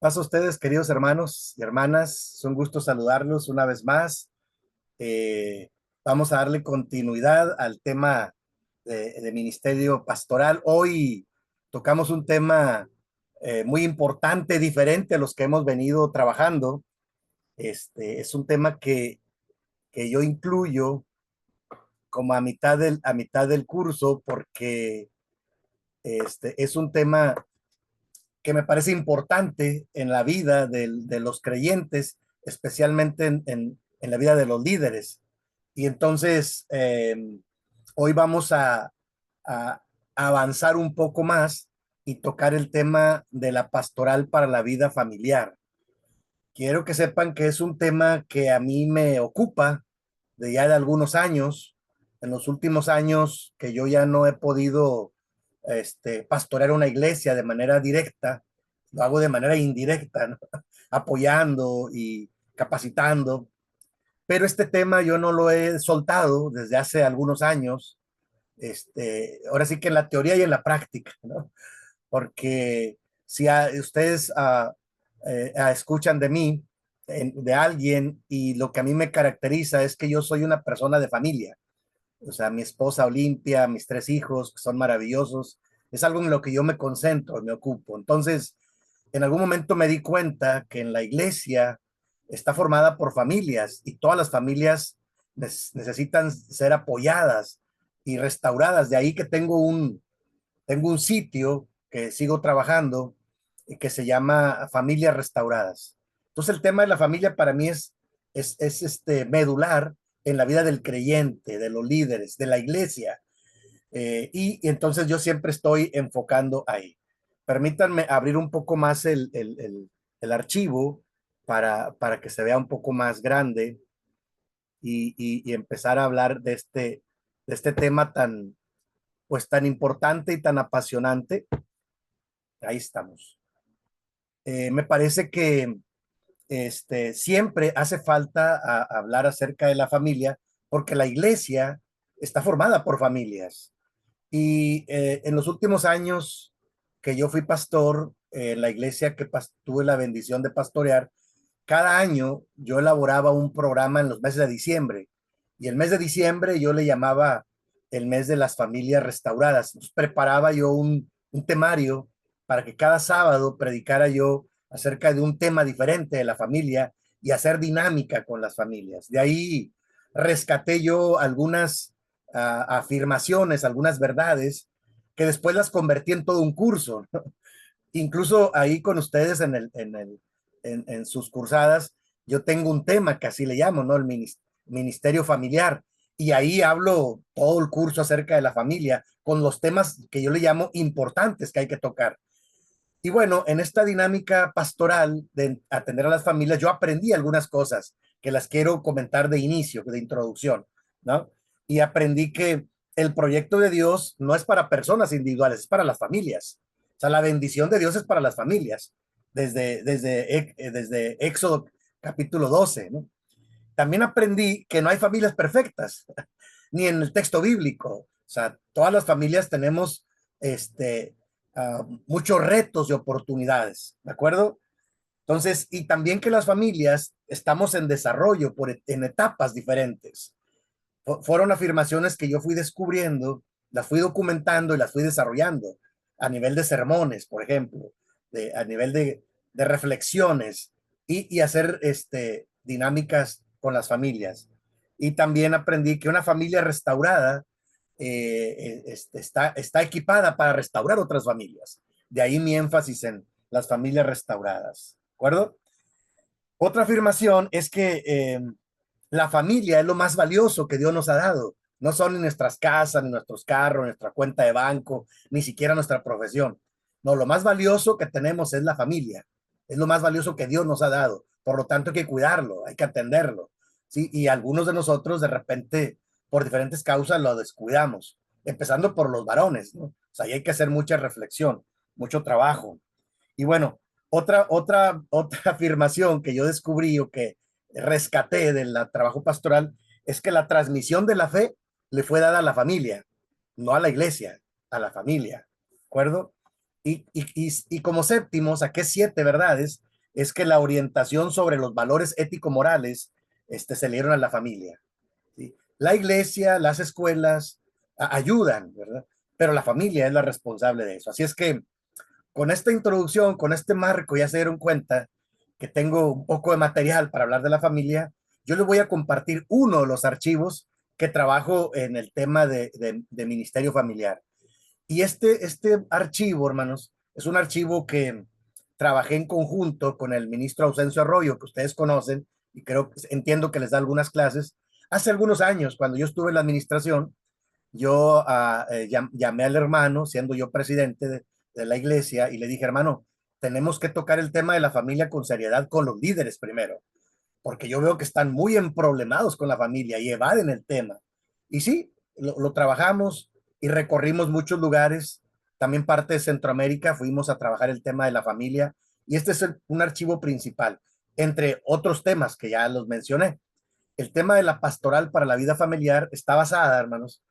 Paso a ustedes, queridos hermanos y hermanas. Es un gusto saludarlos una vez más. Eh, Vamos a darle continuidad al tema de ministerio pastoral. Hoy tocamos un tema muy importante, diferente a los que hemos venido trabajando. Es un tema que yo incluyo como a mitad del curso porque es un tema que me parece importante en la vida de los creyentes, especialmente en la vida de los líderes. Y entonces, hoy vamos a avanzar un poco más y tocar el tema de la pastoral para la vida familiar. Quiero que sepan que es un tema que a mí me ocupa de ya de algunos años. En los últimos años que yo ya no he podido pastorear una iglesia de manera directa, lo hago de manera indirecta, ¿no? Apoyando y capacitando. Pero este tema yo no lo he soltado desde hace algunos años. Ahora sí que en la teoría y en la práctica, ¿no? Porque si ustedes escuchan de mí, de alguien, y lo que a mí me caracteriza es que yo soy una persona de familia. O sea, mi esposa Olimpia, mis tres hijos, que son maravillosos, es algo en lo que yo me concentro, me ocupo. Entonces, en algún momento me di cuenta que en la iglesia está formada por familias y todas las familias necesitan ser apoyadas y restauradas. De ahí que tengo un sitio que sigo trabajando y que se llama Familias Restauradas. Entonces el tema de la familia para mí es medular en la vida del creyente, de los líderes, de la iglesia. Y entonces yo siempre estoy enfocando ahí. Permítanme abrir un poco más el archivo para que se vea un poco más grande y empezar a hablar de este tema pues tan importante y tan apasionante. Ahí estamos. Me parece que siempre hace falta hablar acerca de la familia porque la iglesia está formada por familias. Y en los últimos años que yo fui pastor, en la iglesia que tuve la bendición de pastorear, cada año yo elaboraba un programa en los meses de diciembre. Y el mes de diciembre yo le llamaba el mes de las familias restauradas. Entonces, preparaba yo un temario para que cada sábado predicara yo acerca de un tema diferente de la familia y hacer dinámica con las familias. De ahí rescaté yo algunas afirmaciones, algunas verdades que después las convertí en todo un curso, ¿no? Incluso ahí con ustedes en sus cursadas, yo tengo un tema que así le llamo, ¿no? El ministerio familiar. Y ahí hablo todo el curso acerca de la familia, con los temas que yo le llamo importantes que hay que tocar. Y bueno, en esta dinámica pastoral de atender a las familias, yo aprendí algunas cosas que las quiero comentar de inicio, de introducción, ¿no? Y aprendí que el proyecto de Dios no es para personas individuales, es para las familias. O sea, la bendición de Dios es para las familias, desde Éxodo capítulo 12, ¿no? También aprendí que no hay familias perfectas, ni en el texto bíblico. O sea, todas las familias tenemos muchos retos y oportunidades, ¿de acuerdo? Entonces, y también que las familias estamos en desarrollo en etapas diferentes. Fueron afirmaciones que yo fui descubriendo, las fui documentando y las fui desarrollando a nivel de sermones, por ejemplo, a nivel de reflexiones y hacer dinámicas con las familias. Y también aprendí que una familia restaurada está equipada para restaurar otras familias. De ahí mi énfasis en las familias restauradas. ¿De acuerdo? Otra afirmación es que la familia es lo más valioso que Dios nos ha dado. No son ni nuestras casas, ni nuestros carros, nuestra cuenta de banco, ni siquiera nuestra profesión. No, lo más valioso que tenemos es la familia. Es lo más valioso que Dios nos ha dado. Por lo tanto, hay que cuidarlo, hay que atenderlo. ¿Sí? Y algunos de nosotros, de repente, por diferentes causas, lo descuidamos. Empezando por los varones, ¿no? O sea, ahí hay que hacer mucha reflexión, mucho trabajo. Y bueno, otra afirmación que yo descubrí o que rescaté del trabajo pastoral es que la transmisión de la fe le fue dada a la familia, no a la iglesia, a la familia, ¿de acuerdo? Y como séptimo, saqué siete verdades es que la orientación sobre los valores ético-morales se le dieron a la familia. ¿Sí? La iglesia, las escuelas ayudan, ¿verdad? Pero la familia es la responsable de eso. Así es que con esta introducción, con este marco, ya se dieron cuenta que tengo un poco de material para hablar de la familia. Yo les voy a compartir uno de los archivos que trabajo en el tema de ministerio familiar. Y este archivo, hermanos, es un archivo que trabajé en conjunto con el ministro Ausencio Arroyo, que ustedes conocen, y entiendo que les da algunas clases. Hace algunos años, cuando yo estuve en la administración, yo llamé al hermano, siendo yo presidente de la iglesia, y le dije, hermano, tenemos que tocar el tema de la familia con seriedad con los líderes primero, porque yo veo que están muy emproblemados con la familia y evaden el tema. Y sí, lo trabajamos y recorrimos muchos lugares, también parte de Centroamérica, fuimos a trabajar el tema de la familia, y este es un archivo principal, entre otros temas que ya los mencioné. El tema de la pastoral para la vida familiar está basada, hermanos,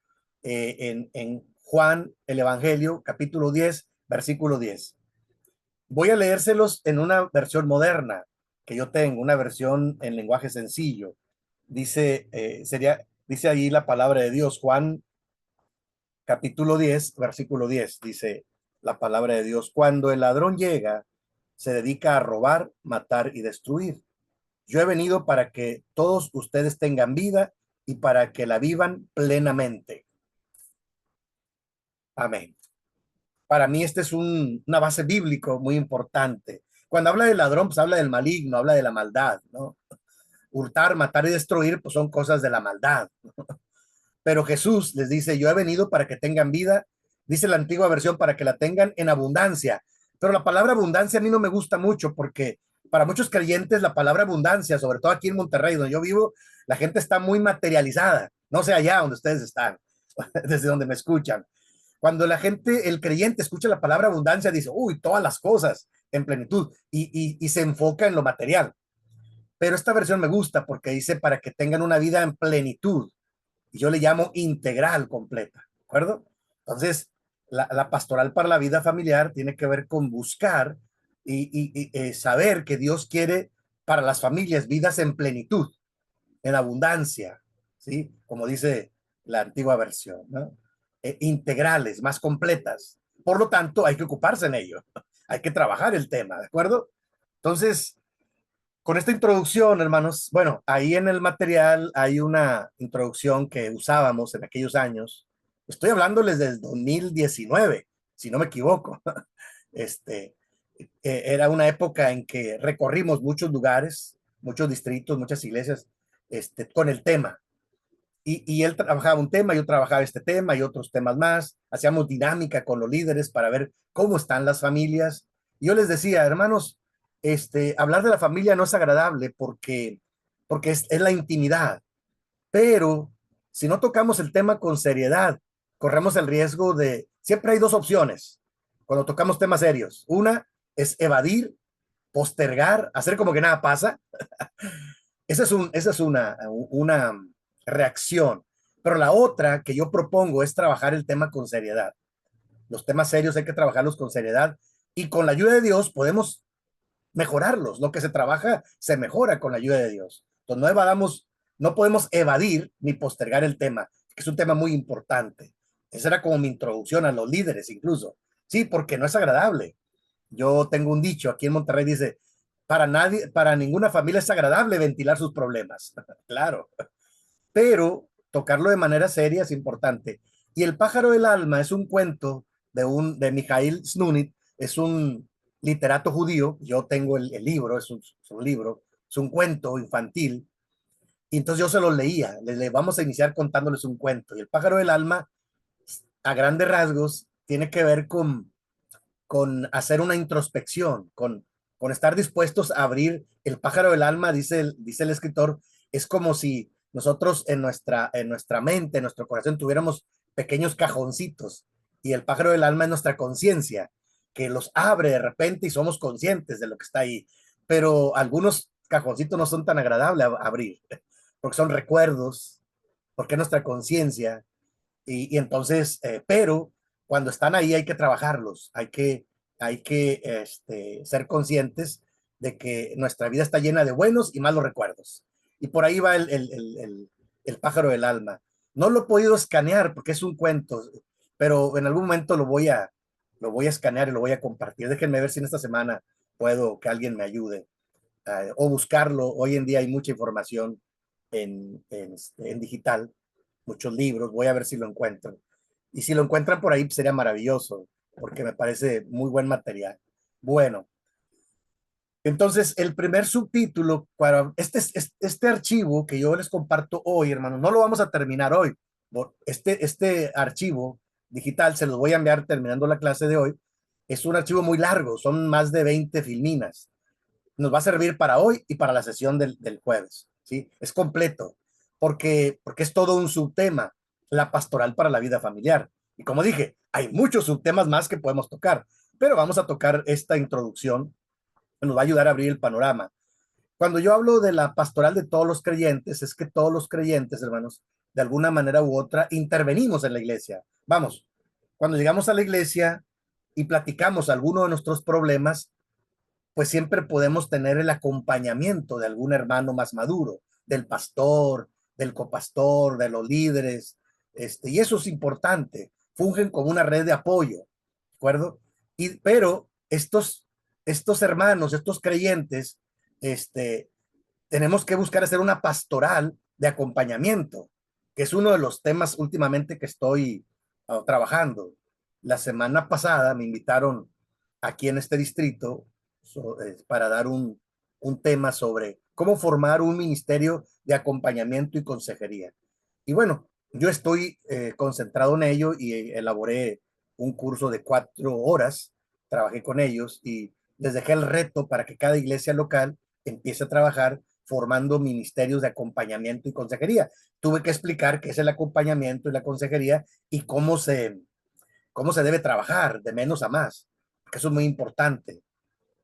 en Juan, el Evangelio, capítulo 10, versículo 10. Voy a leérselos en una versión moderna que yo tengo, una versión en lenguaje sencillo. Dice ahí la palabra de Dios, Juan capítulo 10, versículo 10. Dice la palabra de Dios: cuando el ladrón llega, se dedica a robar, matar y destruir. Yo he venido para que todos ustedes tengan vida y para que la vivan plenamente. Amén. Para mí este es una base bíblico muy importante. Cuando habla del ladrón, pues habla del maligno, habla de la maldad, ¿no? Hurtar, matar y destruir, pues son cosas de la maldad. Pero Jesús les dice, yo he venido para que tengan vida, dice la antigua versión, para que la tengan en abundancia. Pero la palabra abundancia a mí no me gusta mucho porque para muchos creyentes la palabra abundancia, sobre todo aquí en Monterrey, donde yo vivo, la gente está muy materializada. No sé allá donde ustedes están, desde donde me escuchan. Cuando la gente, el creyente, escucha la palabra abundancia, dice, uy, todas las cosas en plenitud y se enfoca en lo material. Pero esta versión me gusta porque dice para que tengan una vida en plenitud. Y yo le llamo integral completa, ¿de acuerdo? Entonces, la pastoral para la vida familiar tiene que ver con buscar y saber que Dios quiere para las familias vidas en plenitud, en abundancia, ¿sí? Como dice la antigua versión, ¿no? Integrales, más completas. Por lo tanto, hay que ocuparse en ello. Hay que trabajar el tema, ¿de acuerdo? Entonces, con esta introducción, hermanos, bueno, ahí en el material hay una introducción que usábamos en aquellos años. Estoy hablándoles del 2019, si no me equivoco. Este, Era una época en que recorrimos muchos lugares, muchos distritos, muchas iglesias, con el tema. Y él trabajaba un tema, yo trabajaba este tema y otros temas más. Hacíamos dinámica con los líderes para ver cómo están las familias. Y yo les decía, hermanos, hablar de la familia no es agradable porque es la intimidad. Pero si no tocamos el tema con seriedad, corremos el riesgo de, siempre hay dos opciones cuando tocamos temas serios. Una es evadir, postergar, hacer como que nada pasa. Esa es una reacción. Pero la otra que yo propongo es trabajar el tema con seriedad. Los temas serios hay que trabajarlos con seriedad y con la ayuda de Dios podemos mejorarlos. Lo que se trabaja se mejora con la ayuda de Dios. Entonces no evadamos, no podemos evadir ni postergar el tema, que es un tema muy importante. Esa era como mi introducción a los líderes incluso. Sí, porque no es agradable. Yo tengo un dicho aquí en Monterrey, dice, para nadie, para ninguna familia es agradable ventilar sus problemas. Claro, pero tocarlo de manera seria es importante. Y El pájaro del alma es un cuento de Mikhail Snunit, es un literato judío. Yo tengo el libro, es un libro, es un cuento infantil. Y entonces yo se los leía, vamos a iniciar contándoles un cuento. Y El pájaro del alma, a grandes rasgos, tiene que ver con hacer una introspección, con estar dispuestos a abrir el pájaro del alma, dice el escritor, es como si nosotros en nuestra mente, en nuestro corazón, tuviéramos pequeños cajoncitos y el pájaro del alma es nuestra conciencia, que los abre de repente y somos conscientes de lo que está ahí. Pero algunos cajoncitos no son tan agradables a abrir, porque son recuerdos, porque es nuestra conciencia, y entonces, pero cuando están ahí hay que trabajarlos, hay que ser conscientes de que nuestra vida está llena de buenos y malos recuerdos. Y por ahí va el pájaro del alma. No lo he podido escanear porque es un cuento, pero en algún momento lo voy a escanear y lo voy a compartir. Déjenme ver si en esta semana puedo que alguien me ayude o buscarlo. Hoy en día hay mucha información en digital, muchos libros. Voy a ver si lo encuentro. Y si lo encuentran por ahí, pues sería maravilloso, porque me parece muy buen material. Bueno, entonces el primer subtítulo para este archivo que yo les comparto hoy, hermanos, no lo vamos a terminar hoy. Este archivo digital se los voy a enviar terminando la clase de hoy. Es un archivo muy largo, son más de 20 filminas. Nos va a servir para hoy y para la sesión del jueves, ¿sí? Es completo, porque es todo un subtema, la pastoral para la vida familiar. Y como dije, hay muchos subtemas más que podemos tocar, pero vamos a tocar esta introducción que nos va a ayudar a abrir el panorama. Cuando yo hablo de la pastoral de todos los creyentes, es que todos los creyentes, hermanos, de alguna manera u otra, intervenimos en la iglesia. Vamos, cuando llegamos a la iglesia y platicamos alguno de nuestros problemas, pues siempre podemos tener el acompañamiento de algún hermano más maduro, del pastor, del copastor, de los líderes, y eso es importante, fungen como una red de apoyo, ¿de acuerdo? Pero estos hermanos, estos creyentes, este, tenemos que buscar hacer una pastoral de acompañamiento, que es uno de los temas últimamente que estoy trabajando. La semana pasada me invitaron aquí en este distrito para dar un tema sobre cómo formar un ministerio de acompañamiento y consejería. Y bueno, yo estoy concentrado en ello y elaboré un curso de 4 horas, trabajé con ellos y les dejé el reto para que cada iglesia local empiece a trabajar formando ministerios de acompañamiento y consejería. Tuve que explicar qué es el acompañamiento y la consejería y cómo se debe trabajar de menos a más, porque eso es muy importante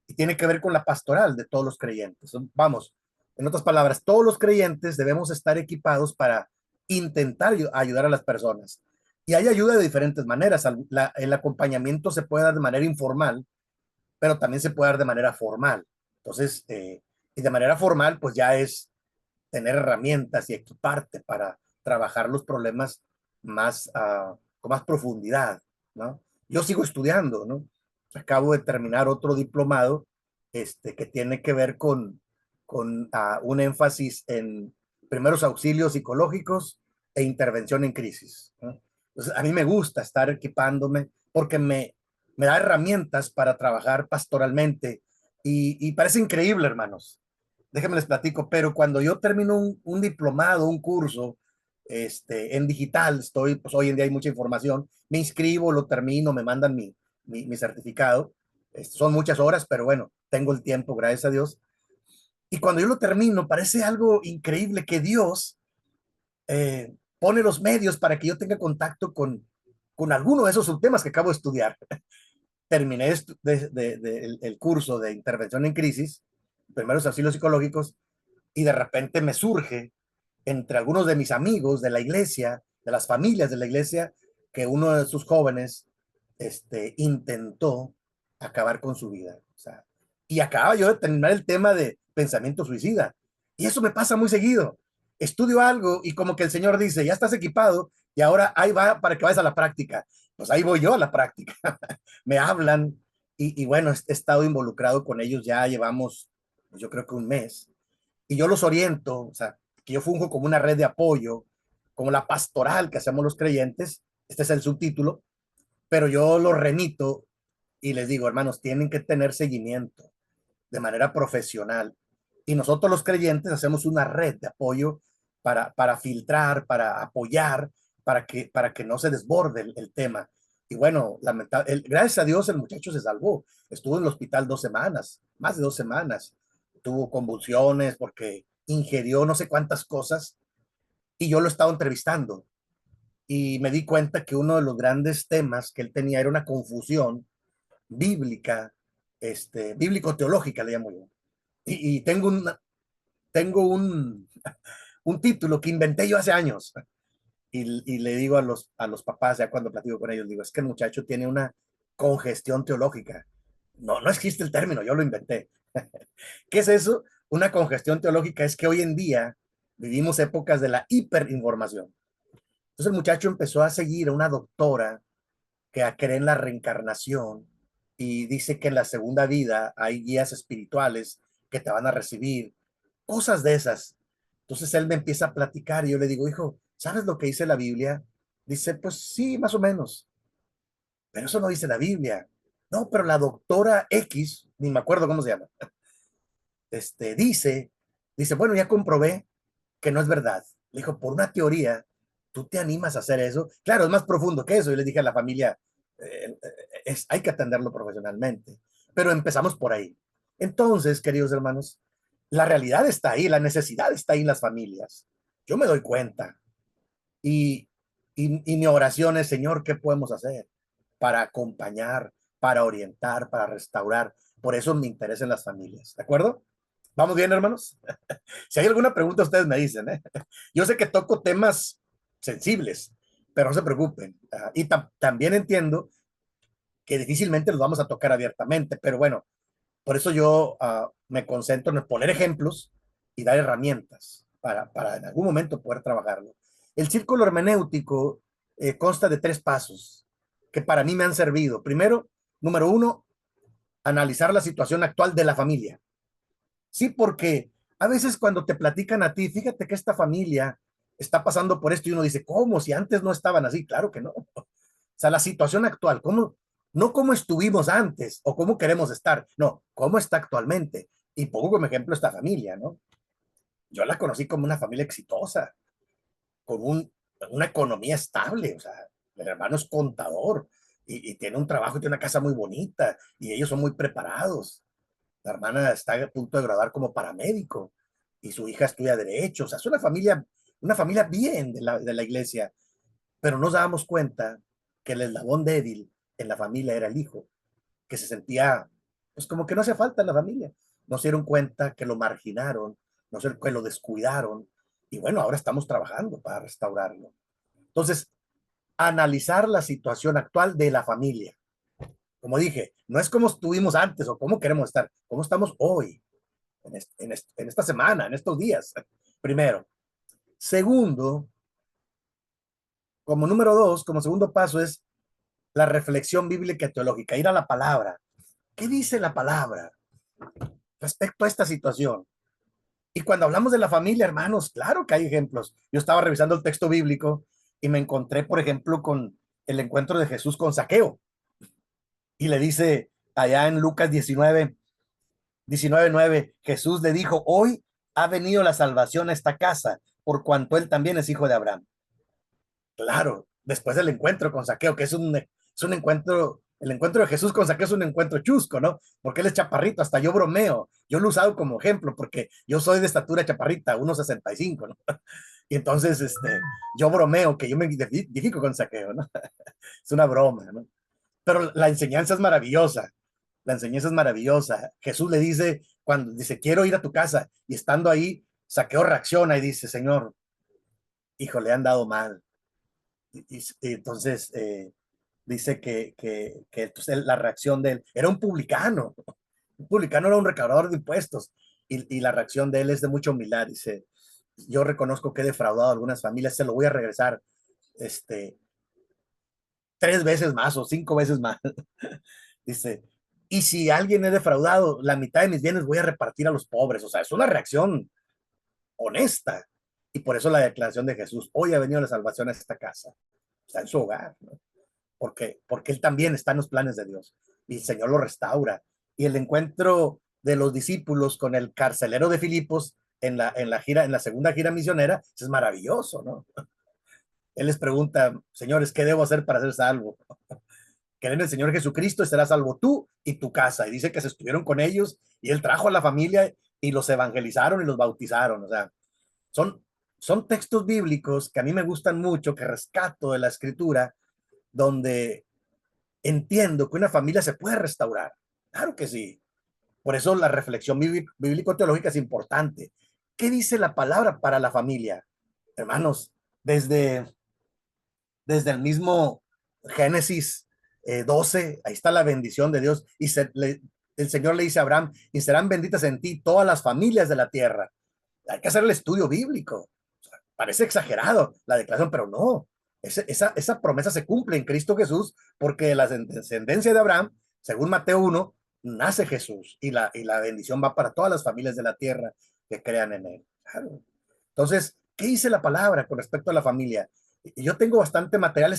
y tiene que ver con la pastoral de todos los creyentes. Vamos, en otras palabras, todos los creyentes debemos estar equipados para intentar ayudar a las personas. Y hay ayuda de diferentes maneras. El acompañamiento se puede dar de manera informal, pero también se puede dar de manera formal. Entonces, y de manera formal, pues ya es tener herramientas y equiparte para trabajar los problemas con más profundidad, ¿no? Yo sigo estudiando, ¿no? Acabo de terminar otro diplomado que tiene que ver con un énfasis en primeros auxilios psicológicos e intervención en crisis, ¿no? Entonces, a mí me gusta estar equipándome porque me da herramientas para trabajar pastoralmente y parece increíble, hermanos. Déjenme les platico, pero cuando yo termino un diplomado, un curso, en digital, pues hoy en día hay mucha información, me inscribo, lo termino, me mandan mi certificado. Son muchas horas, pero bueno, tengo el tiempo, gracias a Dios. Y cuando yo lo termino, parece algo increíble que Dios pone los medios para que yo tenga contacto con alguno de esos subtemas que acabo de estudiar. Terminé el curso de intervención en crisis, primeros auxilios psicológicos, y de repente me surge entre algunos de mis amigos de la iglesia, de las familias de la iglesia, que uno de sus jóvenes intentó acabar con su vida. O sea, y acababa yo de terminar el tema de pensamiento suicida. Y eso me pasa muy seguido. Estudio algo y como que el Señor dice, ya estás equipado y ahora ahí va para que vayas a la práctica. Pues ahí voy yo a la práctica. Me hablan y bueno, he estado involucrado con ellos, ya llevamos, pues yo creo que un mes y yo los oriento, o sea, que yo funjo como una red de apoyo, como la pastoral que hacemos los creyentes, este es el subtítulo, pero yo los remito y les digo, hermanos, tienen que tener seguimiento de manera profesional. Y nosotros los creyentes hacemos una red de apoyo para filtrar, para apoyar, para que no se desborde el tema. Y bueno, gracias a Dios el muchacho se salvó. Estuvo en el hospital 2 semanas, más de 2 semanas. Tuvo convulsiones porque ingirió no sé cuántas cosas y yo lo estaba entrevistando y me di cuenta que uno de los grandes temas que él tenía era una confusión bíblica, bíblico-teológica, le llamo yo. Y tengo un título que inventé yo hace años. Y le digo a los papás, ya cuando platico con ellos, digo, es que el muchacho tiene una congestión teológica. No, no existe el término, yo lo inventé. ¿Qué es eso? Una congestión teológica es que hoy en día vivimos épocas de la hiperinformación. Entonces el muchacho empezó a seguir a una doctora que cree en la reencarnación y dice que en la segunda vida hay guías espirituales que te van a recibir, cosas de esas. Entonces él me empieza a platicar y yo le digo, hijo, ¿sabes lo que dice la Biblia? Dice, pues sí, más o menos, pero eso no dice la Biblia. No, pero la doctora X, ni me acuerdo cómo se llama, dice, bueno, ya comprobé que no es verdad. Le dijo, por una teoría, ¿tú te animas a hacer eso? Claro, es más profundo que eso. Yo le dije a la familia, hay que atenderlo profesionalmente. Pero empezamos por ahí. Entonces, queridos hermanos, la realidad está ahí, la necesidad está ahí en las familias. Yo me doy cuenta. Y, y mi oración es, Señor, ¿qué podemos hacer para acompañar, para orientar, para restaurar? Por eso me interesan las familias. ¿De acuerdo? ¿Vamos bien, hermanos? Si hay alguna pregunta, ustedes me dicen, ¿eh? Yo sé que toco temas sensibles, pero no se preocupen. Y también entiendo que difícilmente los vamos a tocar abiertamente, pero bueno, por eso yo me concentro en poner ejemplos y dar herramientas para en algún momento poder trabajarlo. El círculo hermenéutico consta de 3 pasos que para mí me han servido. Primero, número 1, analizar la situación actual de la familia. Sí, porque a veces cuando te platican a ti, fíjate que esta familia está pasando por esto y uno dice, ¿cómo? Si antes no estaban así, claro que no. O sea, la situación actual, ¿cómo? No cómo estuvimos antes o cómo queremos estar, no, cómo está actualmente. Y pongo como ejemplo esta familia, ¿no? Yo la conocí como una familia exitosa, con una economía estable, o sea, el hermano es contador y tiene un trabajo y tiene una casa muy bonita y ellos son muy preparados. La hermana está a punto de graduar como paramédico y su hija estudia derecho. O sea, es una familia bien de la iglesia, pero nos dábamos cuenta que el eslabón débil en la familia era el hijo, que se sentía, pues como que no hacía falta en la familia. No se dieron cuenta que lo marginaron, no sé, que lo descuidaron. Y bueno, ahora estamos trabajando para restaurarlo. Entonces, analizar la situación actual de la familia. Como dije, no es como estuvimos antes o cómo queremos estar, cómo estamos hoy en esta semana, en estos días, primero. Segundo, como número 2, como segundo paso es la reflexión bíblica y teológica, ir a la palabra. ¿Qué dice la palabra respecto a esta situación? Y cuando hablamos de la familia, hermanos, claro que hay ejemplos. Yo estaba revisando el texto bíblico y me encontré, por ejemplo, con el encuentro de Jesús con Zaqueo. Y le dice allá en Lucas 19:9, Jesús le dijo, hoy ha venido la salvación a esta casa, por cuanto él también es hijo de Abraham. Claro, después del encuentro con Saqueo, que es un encuentro, el encuentro de Jesús con Saqueo es un encuentro chusco, ¿no? Porque él es chaparrito, hasta yo bromeo, yo lo he usado como ejemplo, porque yo soy de estatura chaparrita, 1,65, ¿no? Y entonces, yo bromeo que yo me identifico con Saqueo, ¿no? Es una broma, ¿no? Pero la enseñanza es maravillosa, la enseñanza es maravillosa. Jesús le dice, cuando dice, quiero ir a tu casa, y estando ahí, Saqueo reacciona y dice, Señor, hijo, le han dado mal. Y entonces dice que entonces la reacción de él era un publicano era un recaudador de impuestos, y la reacción de él es de mucha humildad. Dice, yo reconozco que he defraudado a algunas familias, se lo voy a regresar este, 3 veces más o 5 veces más. Dice, y si alguien he defraudado, la mitad de mis bienes voy a repartir a los pobres. O sea, es una reacción honesta. Y por eso la declaración de Jesús, hoy ha venido la salvación a esta casa. Está en su hogar, ¿no? Porque él también está en los planes de Dios y el Señor lo restaura. Y el encuentro de los discípulos con el carcelero de Filipos en la segunda gira misionera es maravilloso, ¿no? Él les pregunta, señores, ¿qué debo hacer para ser salvo? Creen en el Señor Jesucristo y serás salvo tú y tu casa. Y dice que se estuvieron con ellos y él trajo a la familia y los evangelizaron y los bautizaron. O sea, son, son textos bíblicos que a mí me gustan mucho, que rescato de la escritura, donde entiendo que una familia se puede restaurar. Claro que sí. Por eso la reflexión bíblico-teológica es importante. ¿Qué dice la palabra para la familia? Hermanos, desde el mismo Génesis, 12, ahí está la bendición de Dios. Y el Señor le dice a Abraham, y serán benditas en ti todas las familias de la tierra. Hay que hacer el estudio bíblico. O sea, parece exagerado la declaración, pero no. Esa promesa se cumple en Cristo Jesús, porque de la descendencia de Abraham, según Mateo 1, nace Jesús, y la bendición va para todas las familias de la tierra que crean en él. Claro. Entonces, ¿qué dice la palabra con respecto a la familia? Yo tengo bastante material,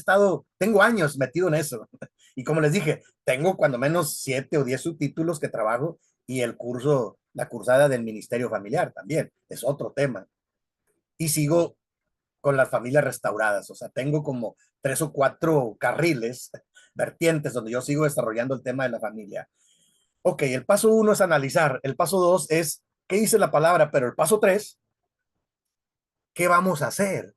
tengo años metido en eso. Y como les dije, tengo cuando menos 7 o 10 subtítulos que trabajo, y el curso, la cursada del ministerio familiar también, es otro tema. Y sigo con las familias restauradas, o sea, tengo como 3 o 4 carriles, vertientes, donde yo sigo desarrollando el tema de la familia. Ok, el paso 1 es analizar, el paso 2 es qué dice la palabra, pero el paso 3, ¿qué vamos a hacer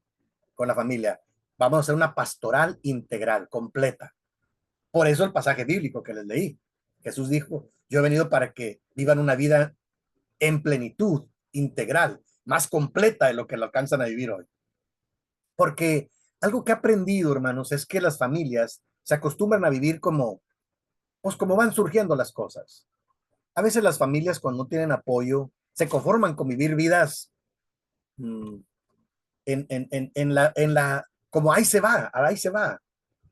con la familia? Vamos a hacer una pastoral integral, completa. Por eso el pasaje bíblico que les leí. Jesús dijo, yo he venido para que vivan una vida en plenitud, integral, más completa de lo que lo alcanzan a vivir hoy. Porque algo que he aprendido, hermanos, es que las familias se acostumbran a vivir pues como van surgiendo las cosas. A veces las familias, cuando no tienen apoyo, se conforman con vivir vidas mmm, como ahí se va.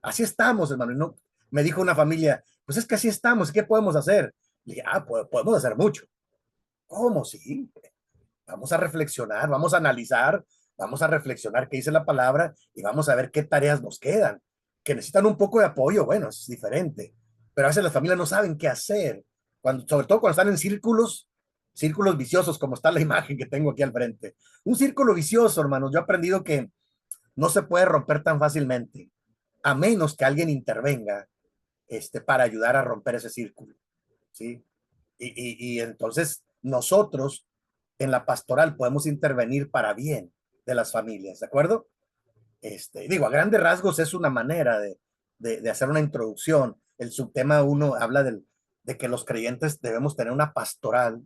Así estamos, hermano. No, me dijo una familia, pues es que así estamos, ¿qué podemos hacer? Le dije, podemos hacer mucho. ¿Cómo? Sí. Vamos a reflexionar, vamos a analizar, vamos a reflexionar qué dice la palabra, y vamos a ver qué tareas nos quedan. Que necesitan un poco de apoyo, bueno, es diferente. Pero a veces las familias no saben qué hacer, sobre todo cuando están en círculos viciosos, como está la imagen que tengo aquí al frente. Un círculo vicioso, hermanos, yo he aprendido que no se puede romper tan fácilmente, a menos que alguien intervenga para ayudar a romper ese círculo, ¿sí? Y entonces nosotros en la pastoral podemos intervenir para bien de las familias, ¿de acuerdo? Digo, a grandes rasgos es una manera de hacer una introducción. El subtema 1 habla de que los creyentes debemos tener una pastoral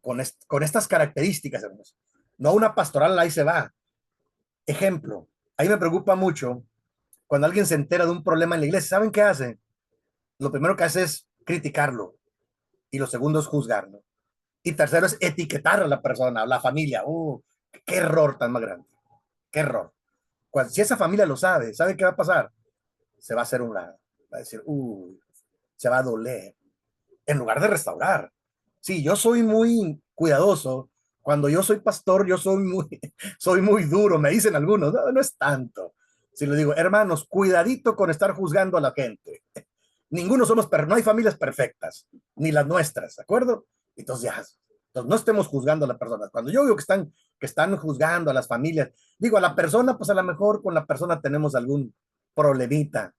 con estas características, hermanos. No una pastoral ahí se va. Ejemplo, ahí me preocupa mucho cuando alguien se entera de un problema en la iglesia. ¿Saben qué hace? Lo primero que hace es criticarlo, y lo segundo es juzgarlo. Y tercero es etiquetar a la persona, a la familia. Qué error tan más grande. Qué error. Si esa familia lo sabe, ¿sabe qué va a pasar? Se va a hacer va a decir, se va a doler, en lugar de restaurar. Sí, yo soy muy cuidadoso. Cuando yo soy pastor, yo soy muy duro, me dicen algunos. No, no es tanto. Si le digo, hermanos, cuidadito con estar juzgando a la gente. Ninguno no hay familias perfectas, ni las nuestras, ¿de acuerdo? Entonces ya, entonces no estemos juzgando a la persona. Cuando yo digo que están juzgando a las familias, digo a la persona, pues a lo mejor con la persona tenemos algún problemita,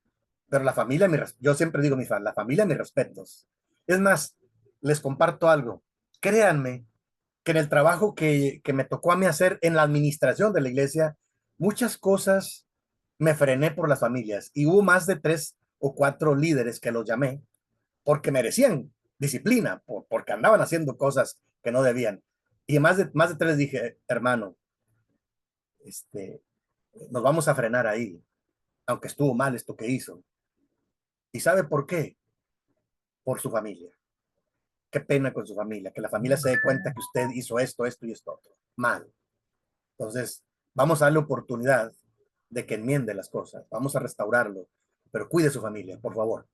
pero la familia, yo siempre digo, la familia, mis respetos. Es más, les comparto algo. Créanme que en el trabajo que me tocó a mí hacer en la administración de la iglesia, muchas cosas me frené por las familias, y hubo más de 3 o 4 líderes que los llamé porque merecían disciplina, porque andaban haciendo cosas que no debían. Y más de 3 dije, hermano, nos vamos a frenar ahí, aunque estuvo mal esto que hizo. ¿Y sabe por qué? Por su familia. Qué pena con su familia, que la familia se dé cuenta que usted hizo esto, esto y esto otro. Mal. Entonces, vamos a darle oportunidad de que enmiende las cosas. Vamos a restaurarlo, pero cuide su familia, por favor.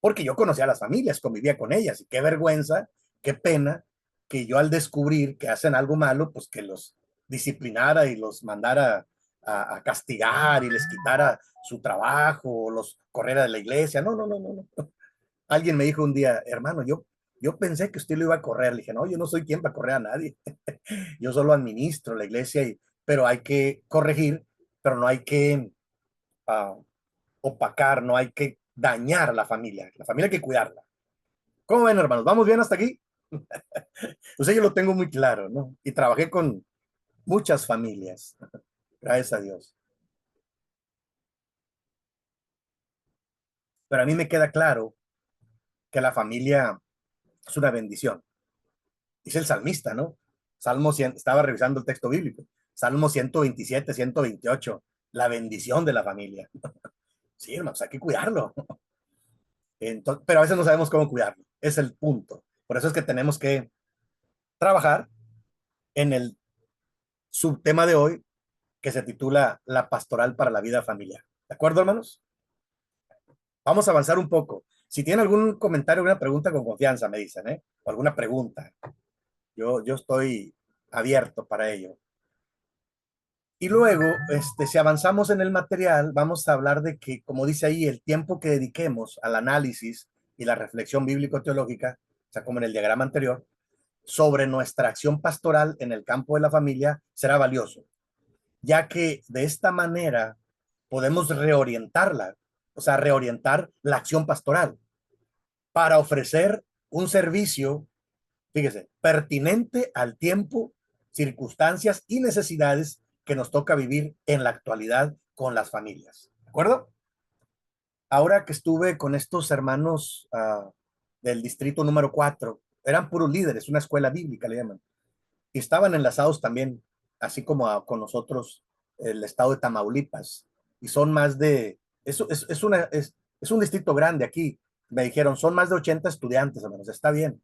Porque yo conocía a las familias, convivía con ellas, y qué vergüenza, qué pena que yo, al descubrir que hacen algo malo, pues que los disciplinara y los mandara a castigar y les quitara su trabajo, o los corriera de la iglesia. No, no, no, no, no. Alguien me dijo un día, hermano, yo pensé que usted lo iba a correr. Le dije, no, yo no soy quien para correr a nadie. Yo solo administro la iglesia, pero hay que corregir, pero no hay que uh, opacar, no hay que dañar a la familia. La familia hay que cuidarla. ¿Cómo ven, hermanos? ¿Vamos bien hasta aquí? Pues yo lo tengo muy claro, ¿no? Y trabajé con muchas familias, gracias a Dios. Pero a mí me queda claro que la familia es una bendición. Dice el salmista, ¿no? Salmo 100, estaba revisando el texto bíblico. Salmo 127, 128, la bendición de la familia. Sí, hermanos, hay que cuidarlo. Entonces, pero a veces no sabemos cómo cuidarlo. Es el punto. Por eso es que tenemos que trabajar en el subtema de hoy que se titula La pastoral para la vida familiar. ¿De acuerdo, hermanos? Vamos a avanzar un poco. Si tienen algún comentario, alguna pregunta, con confianza me dicen, ¿eh? O alguna pregunta. Yo estoy abierto para ello. Y luego, si avanzamos en el material, vamos a hablar de que, como dice ahí, el tiempo que dediquemos al análisis y la reflexión bíblico-teológica, o sea, como en el diagrama anterior, sobre nuestra acción pastoral en el campo de la familia será valioso, ya que de esta manera podemos reorientarla, o sea, reorientar la acción pastoral para ofrecer un servicio, fíjese, pertinente al tiempo, circunstancias y necesidades que nos toca vivir en la actualidad con las familias. ¿De acuerdo? Ahora que estuve con estos hermanos del distrito número 4, eran puros líderes, una escuela bíblica le llaman, y estaban enlazados también, así como con nosotros, el estado de Tamaulipas, y son más de, es un distrito grande aquí, me dijeron, son más de 80 estudiantes, hermanos, está bien,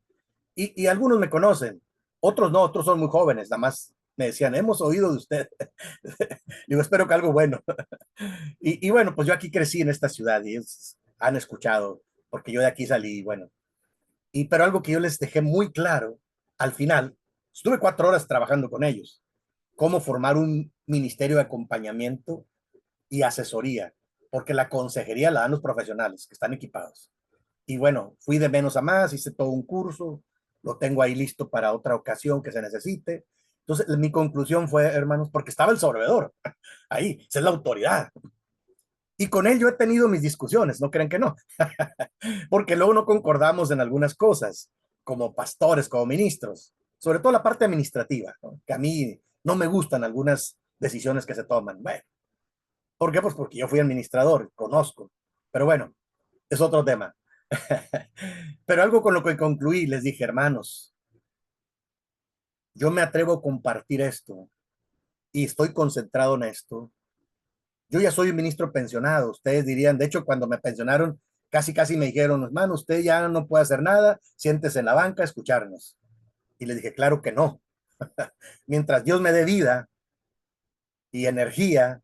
y algunos me conocen, otros no, otros son muy jóvenes, nada más me decían, hemos oído de usted. Digo, espero que algo bueno. Y bueno, pues yo aquí crecí en esta ciudad y ellos han escuchado, porque yo de aquí salí, bueno. Pero algo que yo les dejé muy claro, al final, estuve 4 horas trabajando con ellos, cómo formar un ministerio de acompañamiento y asesoría, porque la consejería la dan los profesionales que están equipados. Y bueno, fui de menos a más, hice todo un curso, lo tengo ahí listo para otra ocasión que se necesite. Entonces, mi conclusión fue, hermanos, porque estaba el sobrevedor ahí, esa es la autoridad. Y con él yo he tenido mis discusiones, no creen que no, porque luego no concordamos en algunas cosas, como pastores, como ministros, sobre todo la parte administrativa, ¿no? Que a mí no me gustan algunas decisiones que se toman. Bueno, ¿por qué? Pues porque yo fui administrador, conozco, pero bueno, es otro tema. Pero algo con lo que concluí, les dije, hermanos, yo me atrevo a compartir esto y estoy concentrado en esto. Yo ya soy un ministro pensionado, ustedes dirían, de hecho, cuando me pensionaron, casi, casi me dijeron, hermano, usted ya no puede hacer nada, siéntese en la banca a escucharnos. Y le dije, claro que no. Mientras Dios me dé vida y energía,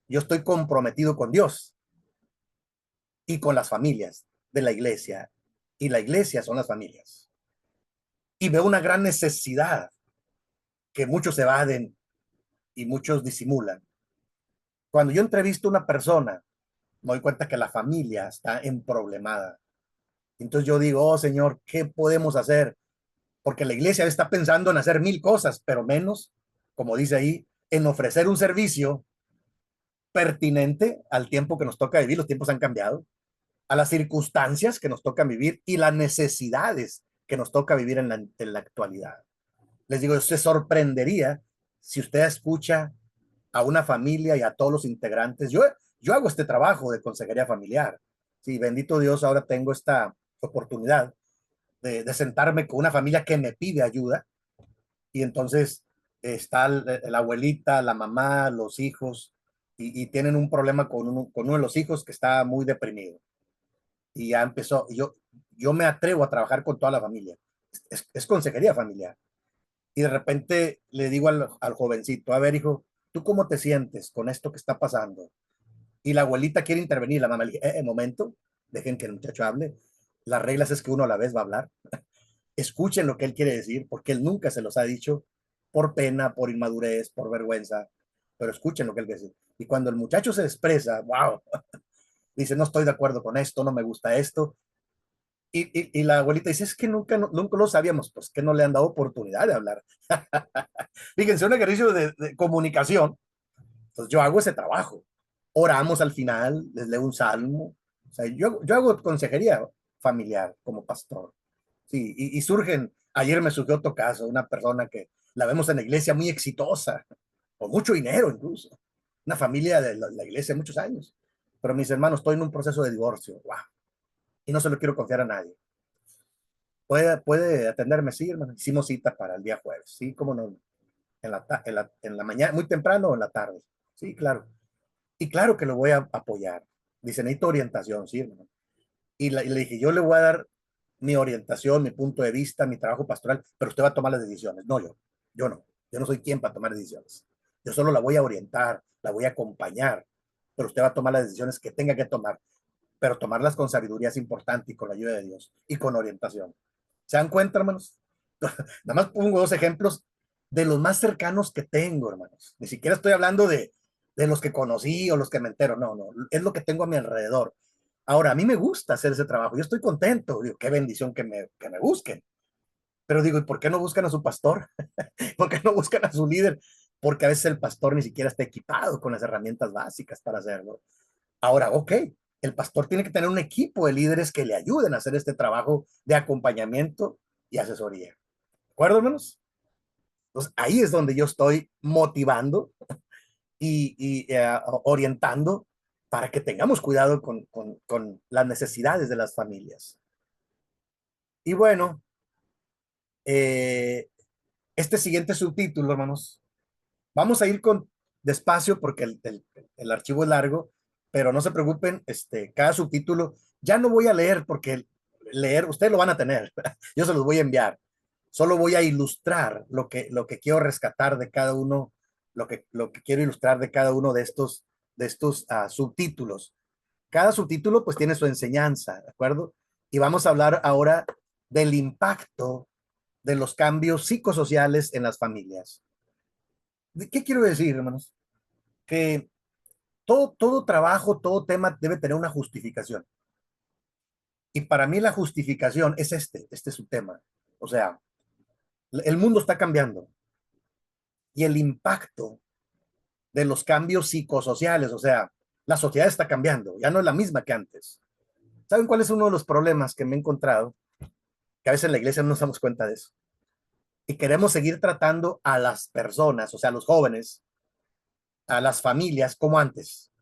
yo estoy comprometido con Dios y con las familias de la iglesia. Y la iglesia son las familias. Y veo una gran necesidad que muchos evaden y muchos disimulan. Cuando yo entrevisto a una persona, me doy cuenta que la familia está emproblemada. Entonces yo digo, oh Señor, ¿qué podemos hacer? Porque la iglesia está pensando en hacer 1000 cosas, pero menos, como dice ahí, en ofrecer un servicio pertinente al tiempo que nos toca vivir. Los tiempos han cambiado, a las circunstancias que nos toca vivir y las necesidades que nos toca vivir en la actualidad. Les digo, se sorprendería si usted escucha a una familia y a todos los integrantes. Yo hago este trabajo de consejería familiar. Sí, bendito Dios, ahora tengo esta oportunidad de sentarme con una familia que me pide ayuda y entonces está la abuelita, la mamá, los hijos y tienen un problema con uno de los hijos que está muy deprimido y ya empezó, yo me atrevo a trabajar con toda la familia, es consejería familiar y de repente le digo al jovencito, a ver hijo, ¿tú cómo te sientes con esto que está pasando? Y la abuelita quiere intervenir, la mamá le dice, momento, dejen que el muchacho hable, las reglas es que uno a la vez va a hablar, escuchen lo que él quiere decir, porque él nunca se los ha dicho por pena, por inmadurez, por vergüenza, pero escuchen lo que él quiere decir. Y cuando el muchacho se expresa, wow, dice, no estoy de acuerdo con esto, no me gusta esto. Y la abuelita dice, es que nunca lo sabíamos, pues que no le han dado oportunidad de hablar. Fíjense, un ejercicio de comunicación. Entonces yo hago ese trabajo. Oramos al final, les leo un salmo. O sea, yo hago consejería familiar como pastor. Sí, y surgen, ayer me surgió otro caso, una persona que la vemos en la iglesia muy exitosa, con mucho dinero incluso, una familia de la iglesia de muchos años. Pero mis hermanos, estoy en un proceso de divorcio, wow, y no se lo quiero confiar a nadie. ¿Puede atenderme? Sí, hermano. Hicimos cita para el día jueves, sí, cómo no, en la mañana, muy temprano o en la tarde. Sí, claro. Y claro que lo voy a apoyar. Dice, necesito orientación, ¿sí, hermano? Y le dije, yo le voy a dar mi orientación, mi punto de vista, mi trabajo pastoral, pero usted va a tomar las decisiones. No, yo no. Yo no soy quien para tomar decisiones. Yo solo la voy a orientar, la voy a acompañar, pero usted va a tomar las decisiones que tenga que tomar, pero tomarlas con sabiduría es importante y con la ayuda de Dios y con orientación. ¿Se dan cuenta, hermanos? Nada más pongo dos ejemplos de los más cercanos que tengo, hermanos. Ni siquiera estoy hablando de los que conocí o los que me entero, no, no, es lo que tengo a mi alrededor. Ahora, a mí me gusta hacer ese trabajo, yo estoy contento, digo, qué bendición que me busquen. Pero digo, ¿y por qué no buscan a su pastor? ¿Por qué no buscan a su líder? Porque a veces el pastor ni siquiera está equipado con las herramientas básicas para hacerlo. Ahora, ok, el pastor tiene que tener un equipo de líderes que le ayuden a hacer este trabajo de acompañamiento y asesoría. ¿De acuerdo, hermanos? Entonces, ahí es donde yo estoy motivando y orientando para que tengamos cuidado con las necesidades de las familias. Y bueno, eh, este siguiente subtítulo, hermanos, vamos a ir con despacio porque el archivo es largo, pero no se preocupen, cada subtítulo ya no voy a leer porque leer, ustedes lo van a tener, yo se los voy a enviar. Solo voy a ilustrar lo que quiero rescatar de cada uno, lo que quiero ilustrar de cada uno de estos subtítulos. Cada subtítulo pues tiene su enseñanza, ¿de acuerdo? Y vamos a hablar ahora del impacto de los cambios psicosociales en las familias. ¿Qué quiero decir, hermanos? Que todo trabajo, todo tema debe tener una justificación. Y para mí la justificación es este es su tema. O sea, el mundo está cambiando y el impacto de los cambios psicosociales, o sea, la sociedad está cambiando, ya no es la misma que antes. ¿Saben cuál es uno de los problemas que me he encontrado? Que a veces en la iglesia no nos damos cuenta de eso. Y queremos seguir tratando a las personas, o sea, a los jóvenes, a las familias como antes.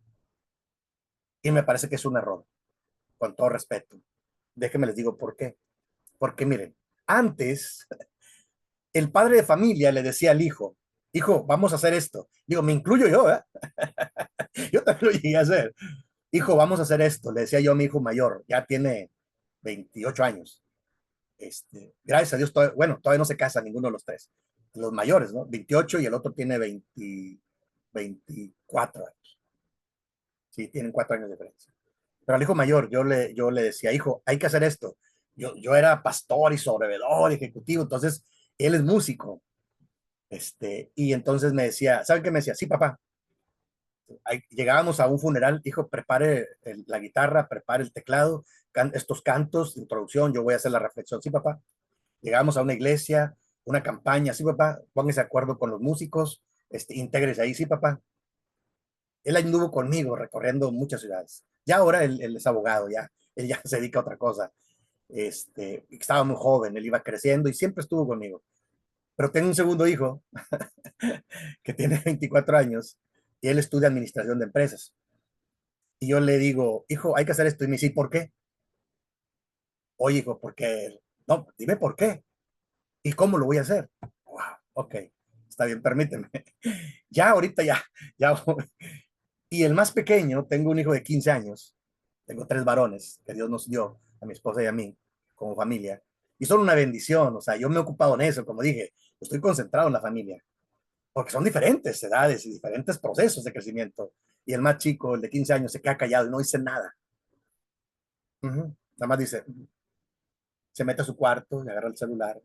Y me parece que es un error, con todo respeto. Déjenme les digo por qué. Porque miren, antes el padre de familia le decía al hijo, hijo, vamos a hacer esto. Digo, me incluyo yo, ¿eh? Yo también lo llegué a hacer. Hijo, vamos a hacer esto. Le decía yo a mi hijo mayor, ya tiene 28 años. Gracias a Dios, bueno, todavía no se casa ninguno de los tres. Los mayores, ¿no? 28 y el otro tiene 24 años. Sí, tienen 4 años de diferencia. Pero al hijo mayor, yo le decía, hijo, hay que hacer esto. Yo era pastor y sobrevedor, ejecutivo, entonces él es músico. Y entonces me decía, ¿saben qué me decía? Sí, papá. Llegábamos a un funeral, hijo, prepare la guitarra, prepare el teclado, estos cantos, introducción, yo voy a hacer la reflexión. Sí, papá. Llegábamos a una iglesia, una campaña, sí, papá, póngase de acuerdo con los músicos, intégrese ahí, sí, papá. Él anduvo conmigo recorriendo muchas ciudades. Ya ahora él es abogado, ya, él ya se dedica a otra cosa. Estaba muy joven, él iba creciendo y siempre estuvo conmigo. Pero tengo un segundo hijo que tiene 24 años y él estudia administración de empresas. Y yo le digo, hijo, hay que hacer esto. Y me dice, ¿por qué? Oye, hijo, porque, no, dime por qué. ¿Y cómo lo voy a hacer? Wow, ok, está bien, permíteme. Ya, ahorita ya. Y el más pequeño, tengo un hijo de 15 años, tengo 3 varones que Dios nos dio, a mi esposa y a mí, como familia, y son una bendición, o sea, yo me he ocupado en eso, como dije, estoy concentrado en la familia, porque son diferentes edades y diferentes procesos de crecimiento, y el más chico, el de 15 años, se queda callado y no dice nada. Nada más dice, se mete a su cuarto y agarra el celular,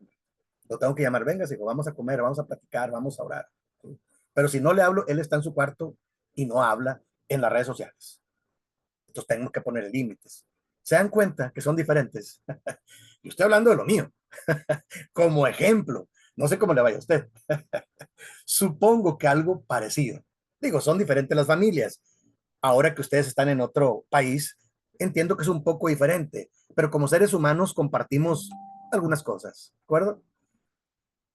lo tengo que llamar, venga, hijo, vamos a comer, vamos a platicar, vamos a orar. ¿Sí? Pero si no le hablo, él está en su cuarto y no habla en las redes sociales. Entonces tenemos que poner límites. Se dan cuenta que son diferentes. Y estoy hablando de lo mío, como ejemplo. No sé cómo le vaya a usted. Supongo que algo parecido. Digo, son diferentes las familias. Ahora que ustedes están en otro país, entiendo que es un poco diferente, pero como seres humanos compartimos algunas cosas, ¿de acuerdo?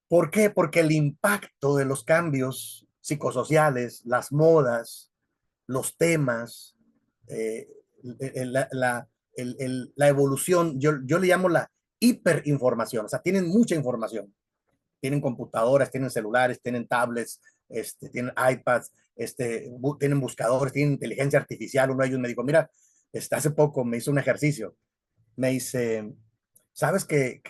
¿Por qué? Porque el impacto de los cambios psicosociales, las modas, los temas, eh, la evolución, yo le llamo la hiperinformación, o sea, tienen mucha información, tienen computadoras, tienen celulares, tienen tablets, tienen iPads, tienen buscadores, tienen inteligencia artificial. Uno de ellos me dijo, mira, hace poco me hizo un ejercicio. Me dice, ¿sabes que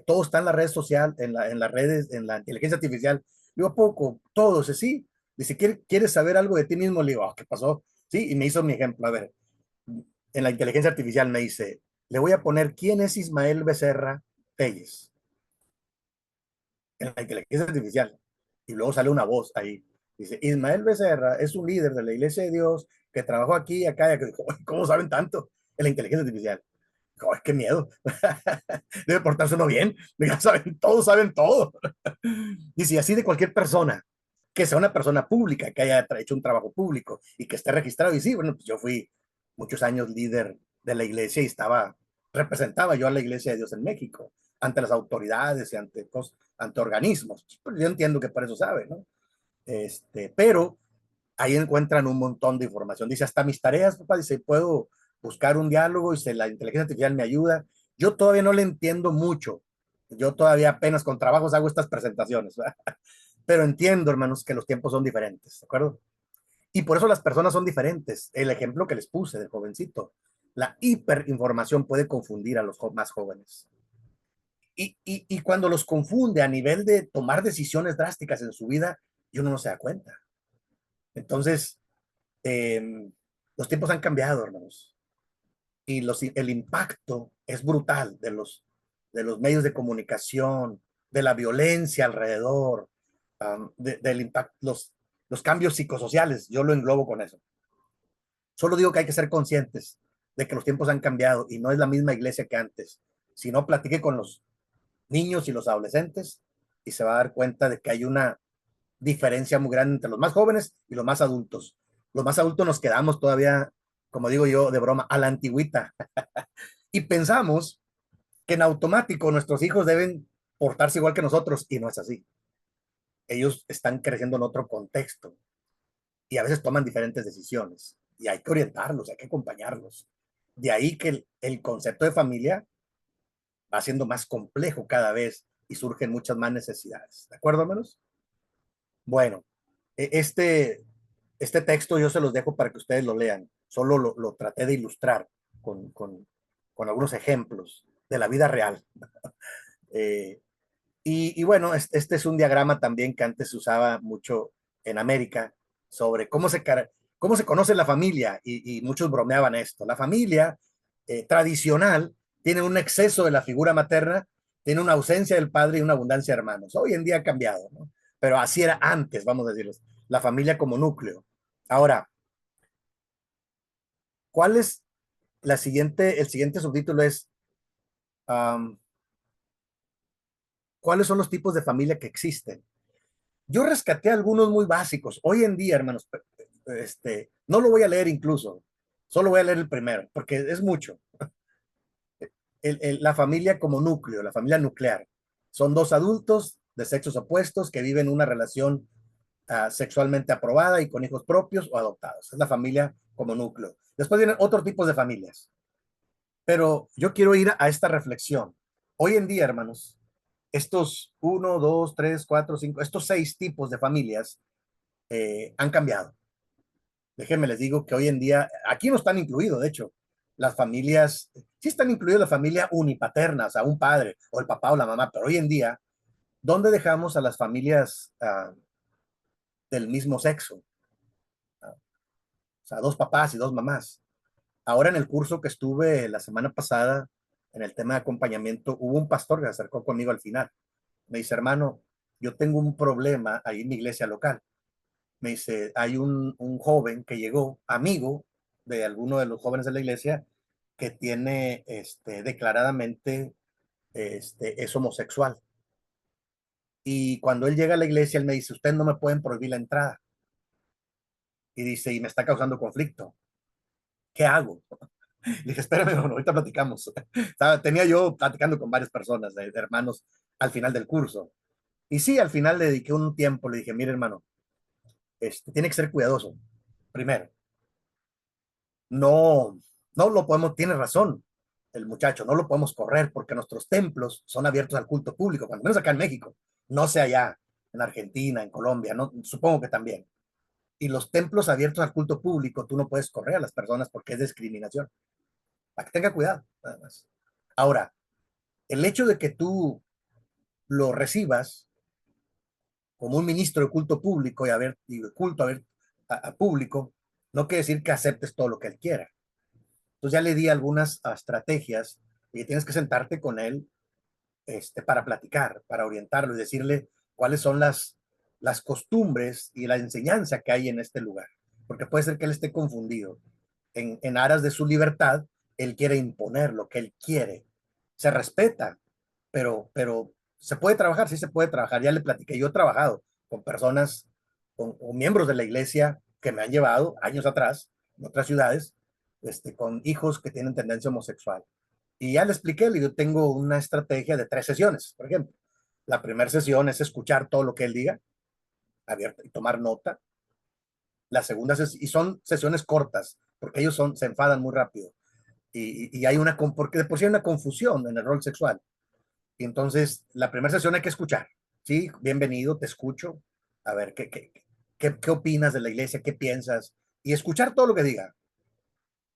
todo está en la red social, en las redes, en la inteligencia artificial? Digo, poco, todo, dice, sí. Dice, ¿quieres saber algo de ti mismo? Le digo, ¿qué pasó? Sí, y me hizo mi ejemplo. A ver, en la inteligencia artificial me dice, le voy a poner quién es Ismael Becerra Telles en la inteligencia artificial. Y luego sale una voz ahí. Dice, Ismael Becerra es un líder de la Iglesia de Dios que trabajó aquí, acá, y acá. ¿Cómo saben tanto en la inteligencia artificial? ¡Ay, qué miedo! Debe portarse uno bien. Ya saben todo. Y si así de cualquier persona, que sea una persona pública, que haya hecho un trabajo público y que esté registrado. Y sí, bueno, pues yo fui muchos años líder de la iglesia y representaba yo a la Iglesia de Dios en México, ante las autoridades y ante organismos. Pues yo entiendo que por eso sabe, ¿no? Pero ahí encuentran un montón de información. Dice, hasta mis tareas, papá, dice, puedo buscar un diálogo, dice, la inteligencia artificial me ayuda. Yo todavía no le entiendo mucho. Yo todavía apenas con trabajos hago estas presentaciones, ¿verdad? Pero entiendo, hermanos, que los tiempos son diferentes, ¿de acuerdo? Y por eso las personas son diferentes. El ejemplo que les puse del jovencito, la hiperinformación puede confundir a los más jóvenes. Y cuando los confunde a nivel de tomar decisiones drásticas en su vida, y uno no se da cuenta. Entonces, eh, los tiempos han cambiado, hermanos, y el impacto es brutal de los medios de comunicación, de la violencia alrededor, del impacto, los cambios psicosociales, yo lo englobo con eso. Solo digo que hay que ser conscientes de que los tiempos han cambiado y no es la misma iglesia que antes. Si no, platique con los niños y los adolescentes y se va a dar cuenta de que hay una diferencia muy grande entre los más jóvenes y los más adultos. Los más adultos nos quedamos todavía, como digo yo, de broma, a la antigüita y pensamos que en automático nuestros hijos deben portarse igual que nosotros y no es así. Ellos están creciendo en otro contexto y a veces toman diferentes decisiones y hay que orientarlos, hay que acompañarlos. De ahí que el concepto de familia va siendo más complejo cada vez y surgen muchas más necesidades. ¿De acuerdo, hermanos? Bueno, este texto yo se los dejo para que ustedes lo lean. Solo lo traté de ilustrar con, con, con algunos ejemplos de la vida real. Eh, y bueno, este es un diagrama también que antes se usaba mucho en América sobre cómo se conoce la familia y muchos bromeaban esto. La familia tradicional tiene un exceso de la figura materna, tiene una ausencia del padre y una abundancia de hermanos. Hoy en día ha cambiado, ¿no? Pero así era antes, vamos a decirlo, la familia como núcleo. Ahora, ¿cuál es el siguiente subtítulo es um, ¿cuáles son los tipos de familia que existen? Yo rescaté algunos muy básicos. Hoy en día, hermanos, no lo voy a leer incluso, solo voy a leer el primero, porque es mucho. La familia como núcleo, la familia nuclear. Son dos adultos de sexos opuestos que viven una relación sexualmente aprobada y con hijos propios o adoptados. Es la familia como núcleo. Después vienen otros tipos de familias. Pero yo quiero ir a esta reflexión. Hoy en día, hermanos, estos uno, dos, tres, cuatro, cinco, estos seis tipos de familias han cambiado. Déjenme les digo que hoy en día, aquí no están incluidos, de hecho, las familias, sí están incluidas la familia unipaterna, o sea, un padre, o el papá o la mamá, pero hoy en día, ¿dónde dejamos a las familias del mismo sexo? O sea, dos papás y dos mamás. Ahora en el curso que estuve la semana pasada, en el tema de acompañamiento, hubo un pastor que se acercó conmigo al final. Me dice, hermano, yo tengo un problema ahí en mi iglesia local. Me dice, hay un joven que llegó, amigo de alguno de los jóvenes de la iglesia, que tiene declaradamente, es homosexual. Y cuando él llega a la iglesia, él me dice, ustedes no me pueden prohibir la entrada. Y dice, y me está causando conflicto. ¿Qué hago? Le dije, espérame, bueno, ahorita platicamos. Tenía yo platicando con varias personas, de hermanos, al final del curso. Y sí, al final le dediqué un tiempo, le dije, mire, hermano, tiene que ser cuidadoso. Primero, no lo podemos, tiene razón el muchacho, no lo podemos correr porque nuestros templos son abiertos al culto público, cuando menos acá en México, no sé allá, en Argentina, en Colombia, no, supongo que también. Y los templos abiertos al culto público, tú no puedes correr a las personas porque es discriminación. Para que tenga cuidado, nada más. Ahora, el hecho de que tú lo recibas como un ministro de culto público y de culto a público, no quiere decir que aceptes todo lo que él quiera. Entonces ya le di algunas estrategias y tienes que sentarte con él para platicar, para orientarlo y decirle cuáles son las costumbres y la enseñanza que hay en este lugar. Porque puede ser que él esté confundido. En aras de su libertad, él quiere imponer lo que él quiere. Se respeta, pero se puede trabajar, sí se puede trabajar. Ya le platiqué, yo he trabajado con personas, con miembros de la iglesia que me han llevado años atrás, en otras ciudades, con hijos que tienen tendencia homosexual. Y ya le expliqué, yo tengo una estrategia de 3 sesiones, por ejemplo. La primera sesión es escuchar todo lo que él diga, abierto, y tomar nota. La segunda sesión, y son sesiones cortas, porque ellos se enfadan muy rápido. Y hay porque de por sí hay una confusión en el rol sexual. Y entonces, la primera sesión hay que escuchar. Sí, bienvenido, te escucho. A ver, ¿qué opinas de la iglesia? ¿Qué piensas? Y escuchar todo lo que diga.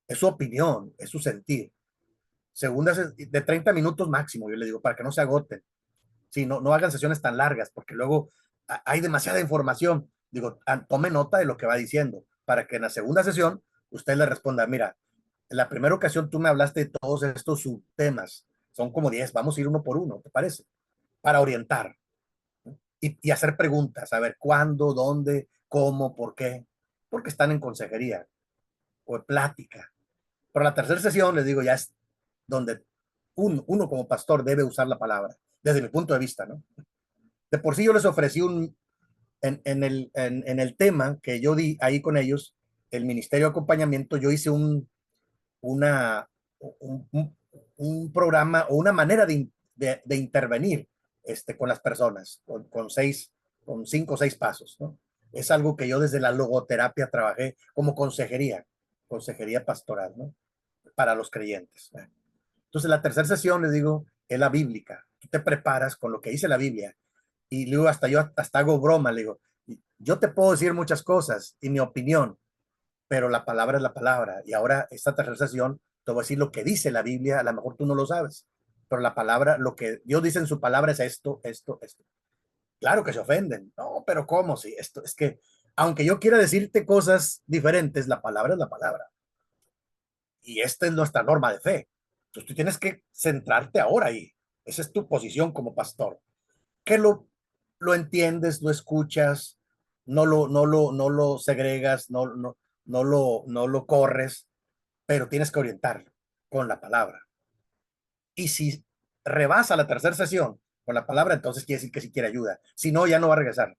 Es su opinión, es su sentir. Segunda de 30 minutos máximo, yo le digo, para que no se agoten. Sí, no hagan sesiones tan largas, porque luego hay demasiada información. Digo, tome nota de lo que va diciendo, para que en la segunda sesión usted le responda, mira, en la primera ocasión tú me hablaste de todos estos subtemas, son como 10, vamos a ir uno por uno, ¿te parece? Para orientar, ¿no? Y hacer preguntas, a ver cuándo, dónde, cómo, por qué, porque están en consejería o en plática. Pero la tercera sesión, les digo, ya es donde uno como pastor debe usar la palabra, desde mi punto de vista, ¿no? De por sí yo les ofrecí en el tema que yo di ahí con ellos, el ministerio de acompañamiento, yo hice una, un, un programa o una manera de intervenir con las personas, con 5 o 6 pasos, ¿no? Es algo que yo desde la logoterapia trabajé como consejería pastoral, ¿no? Para los creyentes. Entonces, la tercera sesión, les digo, es la bíblica. Tú te preparas con lo que dice la Biblia. Y luego hasta hago broma, le digo, yo te puedo decir muchas cosas y mi opinión, pero la palabra es la palabra. Y ahora, esta tercera sesión, te voy a decir lo que dice la Biblia, a lo mejor tú no lo sabes, pero la palabra, lo que Dios dice en su palabra es esto, esto, esto. Claro que se ofenden. No, pero ¿cómo? Si esto es que, aunque yo quiera decirte cosas diferentes, la palabra es la palabra. Y esta es nuestra norma de fe. Entonces tú tienes que centrarte ahora ahí. Esa es tu posición como pastor. Que lo entiendes, lo escuchas, no lo segregas, no lo corres, pero tienes que orientarlo con la palabra. Y si rebasa la tercera sesión con la palabra, entonces quiere decir que sí quiere ayuda. Si no, ya no va a regresar,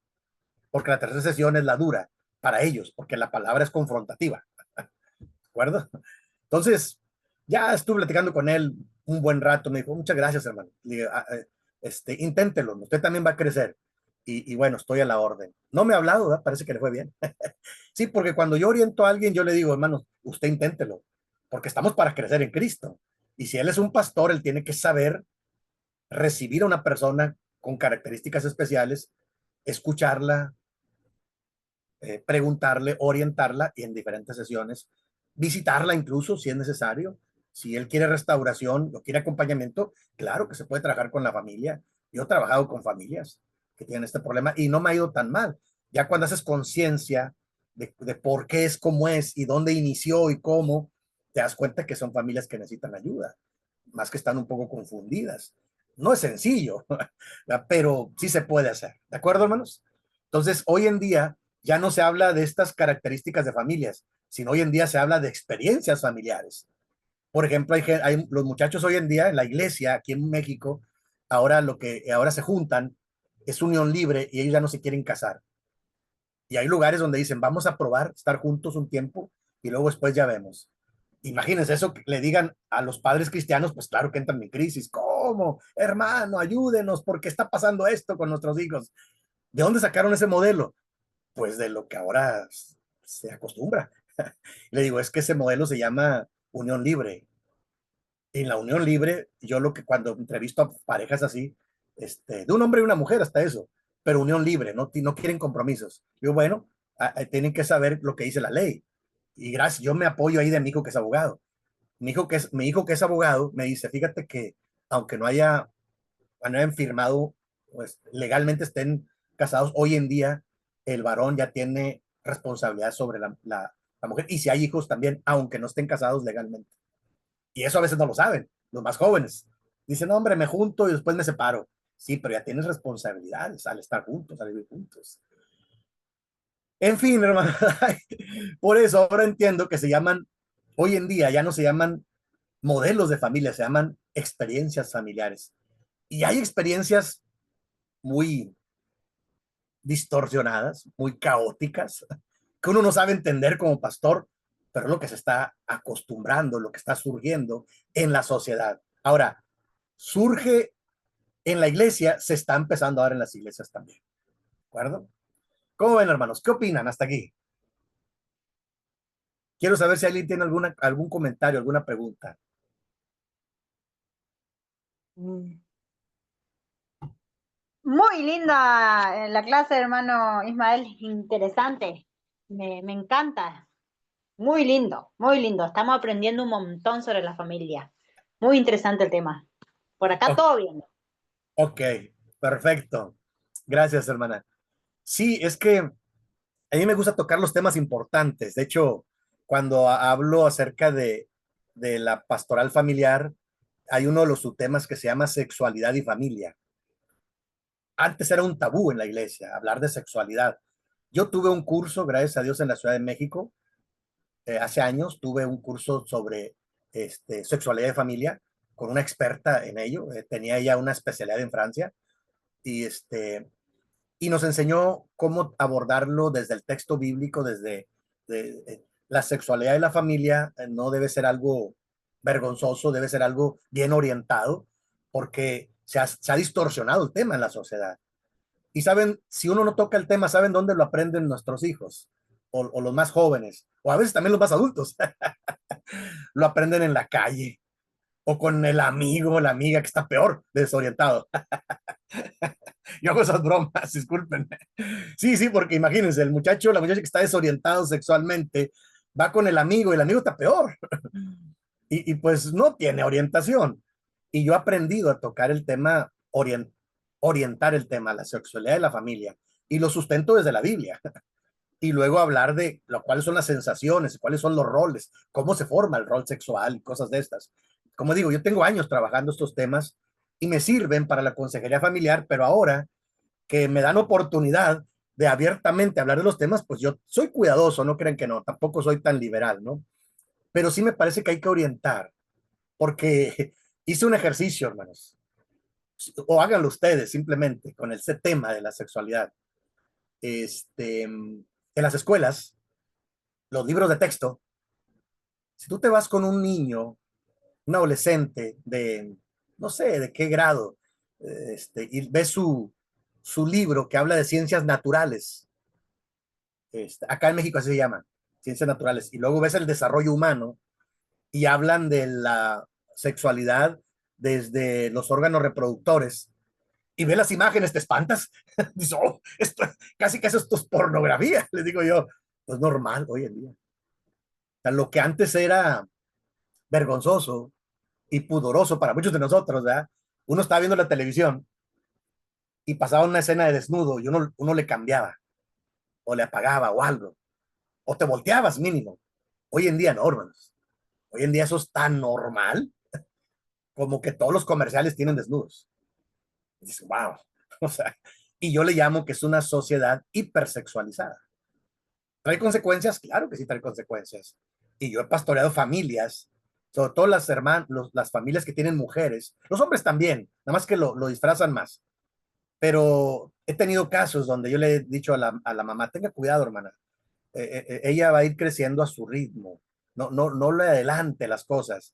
porque la tercera sesión es la dura para ellos, porque la palabra es confrontativa. ¿De acuerdo? Entonces, ya estuve platicando con él un buen rato. Me dijo, muchas gracias, hermano. Le dije, inténtelo, usted también va a crecer. Y bueno, estoy a la orden. No me ha hablado, ¿verdad? Parece que le fue bien. Sí, porque cuando yo oriento a alguien, yo le digo, hermano, usted inténtelo, porque estamos para crecer en Cristo. Y si él es un pastor, él tiene que saber recibir a una persona con características especiales, escucharla, preguntarle, orientarla y en diferentes sesiones, visitarla incluso si es necesario. Si él quiere restauración o quiere acompañamiento, claro que se puede trabajar con la familia. Yo he trabajado con familias que tienen este problema y no me ha ido tan mal. Ya cuando haces conciencia de por qué es como es y dónde inició y cómo, te das cuenta que son familias que necesitan ayuda, más que están un poco confundidas. No es sencillo, pero sí se puede hacer. ¿De acuerdo, hermanos? Entonces, hoy en día ya no se habla de estas características de familias, sino hoy en día se habla de experiencias familiares. Por ejemplo, hay los muchachos hoy en día en la iglesia, aquí en México, ahora lo que ahora se juntan es unión libre y ellos ya no se quieren casar. Y hay lugares donde dicen, vamos a probar estar juntos un tiempo y luego después ya vemos. Imagínense eso que le digan a los padres cristianos, pues claro que entran en crisis. ¿Cómo? Hermano, ayúdenos, porque está pasando esto con nuestros hijos. ¿De dónde sacaron ese modelo? Pues de lo que ahora se acostumbra. Le digo, es que ese modelo se llama unión libre. En la unión libre, yo lo que cuando entrevisto a parejas así, de un hombre y una mujer, hasta eso, pero unión libre, no quieren compromisos. Digo, bueno, Tienen que saber lo que dice la ley. Y gracias, yo me apoyo ahí de mi hijo que es abogado. Mi hijo que es abogado me dice, fíjate que aunque no hayan firmado, pues legalmente estén casados, hoy en día el varón ya tiene responsabilidad sobre la mujer. Y si hay hijos también, aunque no estén casados legalmente. Y eso a veces no lo saben, los más jóvenes. Dicen, no, hombre, me junto y después me separo. Sí, pero ya tienes responsabilidades al estar juntos, al vivir juntos. En fin, hermano, por eso ahora entiendo que se llaman, hoy en día ya no se llaman modelos de familia, se llaman experiencias familiares. Y hay experiencias muy distorsionadas, muy caóticas, que uno no sabe entender como pastor, pero es lo que se está acostumbrando, lo que está surgiendo en la sociedad. Ahora, surge en la iglesia, se está empezando ahora en las iglesias también. ¿De acuerdo? ¿Cómo ven, hermanos? ¿Qué opinan hasta aquí? Quiero saber si alguien tiene algún comentario, alguna pregunta. Mm. Muy linda la clase, hermano Ismael, interesante. Me encanta. Muy lindo, muy lindo. Estamos aprendiendo un montón sobre la familia. Muy interesante el tema. Por acá Oh, todo bien. ok, perfecto. Gracias, hermana. Sí, es que a mí me gusta tocar los temas importantes. De hecho, cuando hablo acerca de la pastoral familiar, hay uno de los subtemas que se llama sexualidad y familia. Antes era un tabú en la iglesia hablar de sexualidad. Yo tuve un curso, gracias a Dios, en la Ciudad de México. Hace años tuve un curso sobre sexualidad y familia con una experta en ello. Tenía ella una especialidad en Francia y, y nos enseñó cómo abordarlo desde el texto bíblico, desde la sexualidad y la familia. No debe ser algo vergonzoso, debe ser algo bien orientado, porque se ha distorsionado el tema en la sociedad. Y saben, si uno no toca el tema, ¿saben dónde lo aprenden nuestros hijos? O los más jóvenes, o a veces también los más adultos. Lo aprenden en la calle, o con el amigo o la amiga que está peor, desorientado. Yo hago esas bromas, disculpen. Sí, sí, porque imagínense, el muchacho, la muchacha que está desorientado sexualmente, va con el amigo y el amigo está peor. Y pues no tiene orientación. Y yo he aprendido a tocar el tema, orientar el tema, la sexualidad de la familia, y lo sustento desde la Biblia. Y luego hablar de cuáles son las sensaciones, cuáles son los roles, cómo se forma el rol sexual y cosas de estas. Como digo, yo tengo años trabajando estos temas y me sirven para la consejería familiar, pero ahora que me dan oportunidad de abiertamente hablar de los temas, pues yo soy cuidadoso, no creen que no, tampoco soy tan liberal, ¿no? Pero sí me parece que hay que orientar, porque hice un ejercicio, hermanos, o háganlo ustedes simplemente con ese tema de la sexualidad. En las escuelas, los libros de texto, si tú te vas con un niño, un adolescente de, no sé, de qué grado, y ves su libro que habla de ciencias naturales, acá en México así se llama, ciencias naturales, y luego ves el desarrollo humano y hablan de la sexualidad desde los órganos reproductores, y ves las imágenes, te espantas. Dices, oh, casi que esto es pornografía, les digo yo, pues normal hoy en día. O sea, lo que antes era vergonzoso y pudoroso para muchos de nosotros, ¿verdad? Uno estaba viendo la televisión y pasaba una escena de desnudo y uno le cambiaba o le apagaba o algo, o te volteabas mínimo. Hoy en día no, hermanos. Hoy en día eso es tan normal como que todos los comerciales tienen desnudos. Y dices, wow. O sea, y yo le llamo que es una sociedad hipersexualizada. ¿Trae consecuencias? Claro que sí trae consecuencias. Y yo he pastoreado familias, sobre todo las familias que tienen mujeres, los hombres también, nada más que lo disfrazan más. Pero he tenido casos donde yo le he dicho a la mamá, tenga cuidado, hermana. Ella va a ir creciendo a su ritmo. No le adelante las cosas.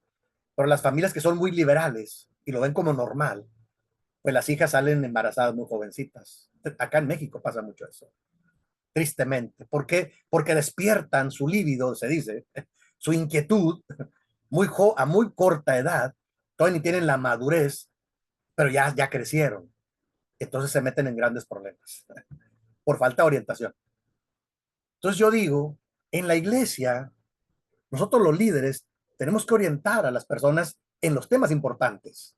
Pero las familias que son muy liberales y lo ven como normal, pues las hijas salen embarazadas muy jovencitas. Acá en México pasa mucho eso, tristemente. ¿Por qué? Porque despiertan su líbido, se dice, su inquietud a muy corta edad, todavía ni tienen la madurez, pero ya crecieron. Entonces se meten en grandes problemas por falta de orientación. Entonces yo digo, en la iglesia, nosotros los líderes tenemos que orientar a las personas en los temas importantes.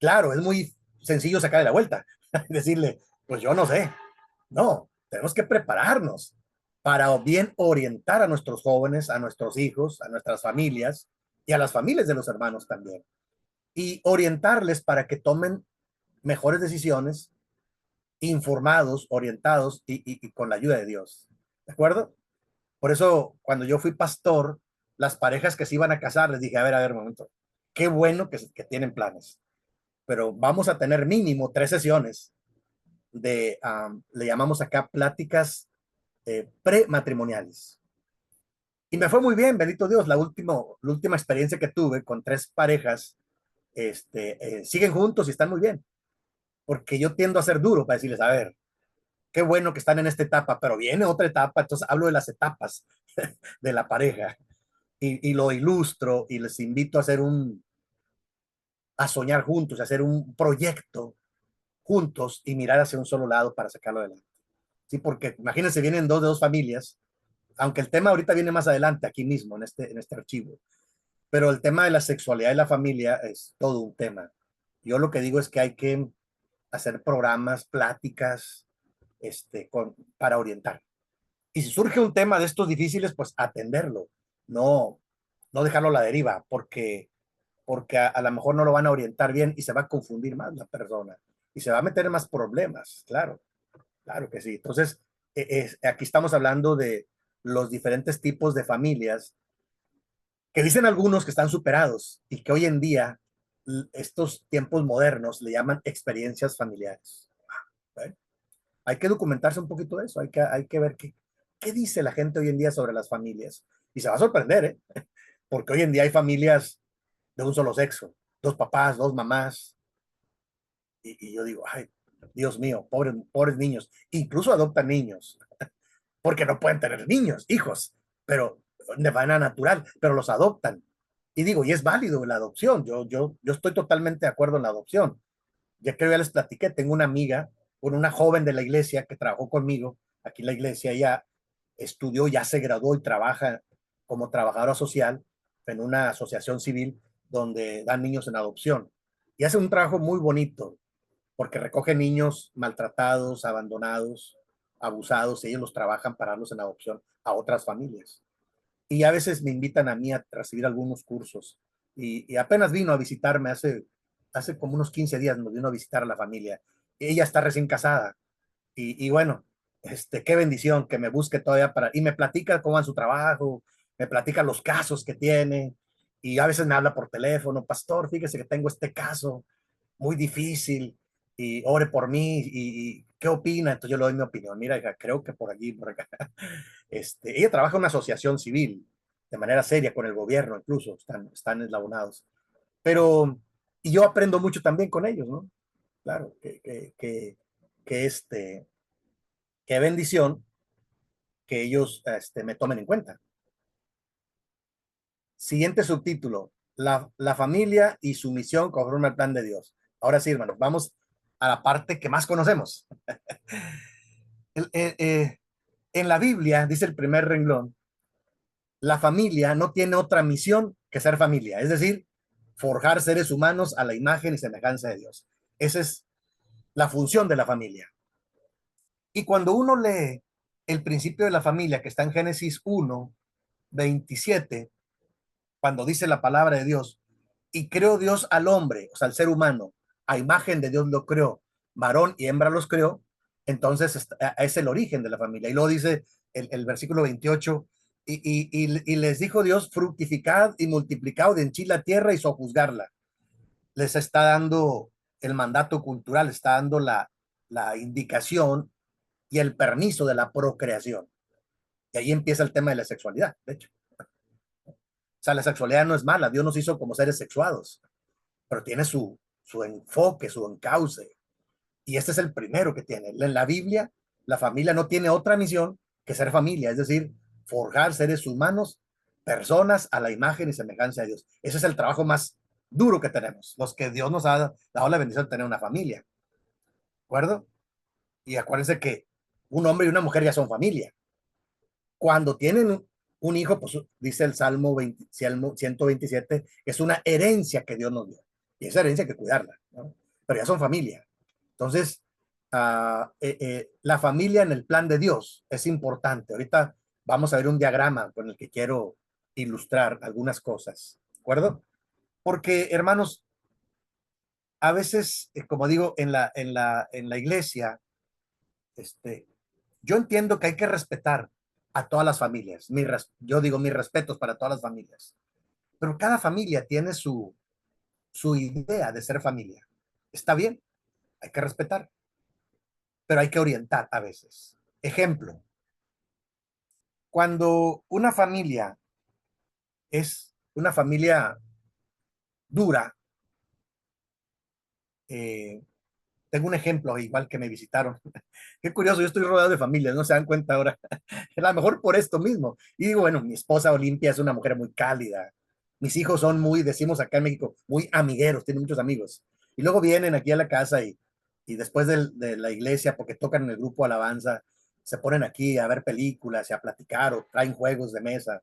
Claro, es muy sencillo sacar de la vuelta, decirle, pues yo no sé. No, tenemos que prepararnos para bien orientar a nuestros jóvenes, a nuestros hijos, a nuestras familias y a las familias de los hermanos también. Y orientarles para que tomen mejores decisiones, informados, orientados y con la ayuda de Dios. ¿De acuerdo? Por eso, cuando yo fui pastor, las parejas que se iban a casar, les dije, a ver, un momento, qué bueno que tienen planes, pero vamos a tener mínimo 3 sesiones de, le llamamos acá pláticas prematrimoniales. Y me fue muy bien, bendito Dios, la última experiencia que tuve con 3 parejas, siguen juntos y están muy bien, porque yo tiendo a ser duro para decirles, a ver, qué bueno que están en esta etapa, pero viene otra etapa, entonces hablo de las etapas de la pareja y lo ilustro y les invito a a soñar juntos, a hacer un proyecto juntos y mirar hacia un solo lado para sacarlo adelante. Sí, porque imagínense, vienen dos de 2 familias, aunque el tema ahorita viene más adelante, aquí mismo, en este archivo, pero el tema de la sexualidad y la familia es todo un tema. Yo lo que digo es que hay que hacer programas, pláticas, para orientar. Y si surge un tema de estos difíciles, pues atenderlo, no, no dejarlo a la deriva, porque a lo mejor no lo van a orientar bien y se va a confundir más la persona y se va a meter en más problemas, claro, claro que sí. Entonces, aquí estamos hablando de los diferentes tipos de familias que dicen algunos que están superados y que hoy en día estos tiempos modernos le llaman experiencias familiares. ¿Eh? Hay que documentarse un poquito de eso, hay que ver qué dice la gente hoy en día sobre las familias. Y se va a sorprender, ¿eh? Porque hoy en día hay familias de un solo sexo, 2 papás, 2 mamás, y yo digo, ay, Dios mío, pobres niños, incluso adoptan niños, porque no pueden tener niños, hijos, pero de manera natural, pero los adoptan. Y digo, y es válido la adopción, yo estoy totalmente de acuerdo en la adopción. Ya que ya les platiqué, tengo una amiga, una joven de la iglesia que trabajó conmigo aquí en la iglesia, ella estudió, ya se graduó y trabaja como trabajadora social en una asociación civil donde dan niños en adopción. Y hace un trabajo muy bonito porque recoge niños maltratados, abandonados, abusados, y ellos los trabajan para darlos en adopción a otras familias. Y a veces me invitan a mí a recibir algunos cursos. Y apenas vino a visitarme hace como unos 15 días, nos vino a visitar a la familia. Ella está recién casada. Y bueno, qué bendición que me busque todavía y me platica cómo va su trabajo, me platica los casos que tiene. Y a veces me habla por teléfono, pastor, fíjese que tengo este caso muy difícil y ore por mí y ¿qué opina? Entonces yo le doy mi opinión. Mira, hija, creo que por aquí, por acá. Ella trabaja en una asociación civil de manera seria con el gobierno, incluso están eslabonados. Pero, y yo aprendo mucho también con ellos, ¿no? Claro, que qué bendición que ellos me tomen en cuenta. Siguiente subtítulo, la familia y su misión conforme al plan de Dios. Ahora sí, hermanos, vamos a la parte que más conocemos. El, en la Biblia, dice el primer renglón, la familia no tiene otra misión que ser familia, es decir, forjar seres humanos a la imagen y semejanza de Dios. Esa es la función de la familia. Y cuando uno lee el principio de la familia que está en Génesis 1:27, cuando dice la palabra de Dios, y creó Dios al hombre, o sea, al ser humano, a imagen de Dios lo creó, varón y hembra los creó, entonces es el origen de la familia. Y luego dice el versículo 28, y les dijo Dios, fructificad y multiplicad, henchid la tierra y sojuzgarla. Les está dando el mandato cultural, está dando la indicación y el permiso de la procreación. Y ahí empieza el tema de la sexualidad, de hecho. O sea, la sexualidad no es mala, Dios nos hizo como seres sexuados, pero tiene su enfoque, su encauce. Y este es el primero que tiene. En la Biblia, la familia no tiene otra misión que ser familia, es decir, forjar seres humanos, personas a la imagen y semejanza de Dios. Ese es el trabajo más duro que tenemos, los que Dios nos ha dado la bendición de tener una familia. ¿De acuerdo? Y acuérdense que un hombre y una mujer ya son familia. Cuando tienen un hijo, pues dice el Salmo 127, es una herencia que Dios nos dio. Y esa herencia hay que cuidarla, ¿no? Pero ya son familia. Entonces, la familia en el plan de Dios es importante. Ahorita vamos a ver un diagrama con el que quiero ilustrar algunas cosas, ¿de acuerdo? Porque, hermanos, a veces, como digo, en la iglesia, este, yo entiendo que hay que respetar a todas las familias. Yo digo mis respetos para todas las familias. Pero cada familia tiene su idea de ser familia. Está bien, hay que respetar, pero hay que orientar a veces. Ejemplo, cuando una familia es una familia dura, eh, tengo un ejemplo igual que me visitaron. Qué curioso, yo estoy rodeado de familias, no se dan cuenta ahora. A lo mejor por esto mismo. Y digo, bueno, mi esposa Olimpia es una mujer muy cálida. Mis hijos son muy, decimos acá en México, muy amigueros, tienen muchos amigos. Y luego vienen aquí a la casa y después de la iglesia, porque tocan en el grupo Alabanza, se ponen aquí a ver películas y a platicar o traen juegos de mesa.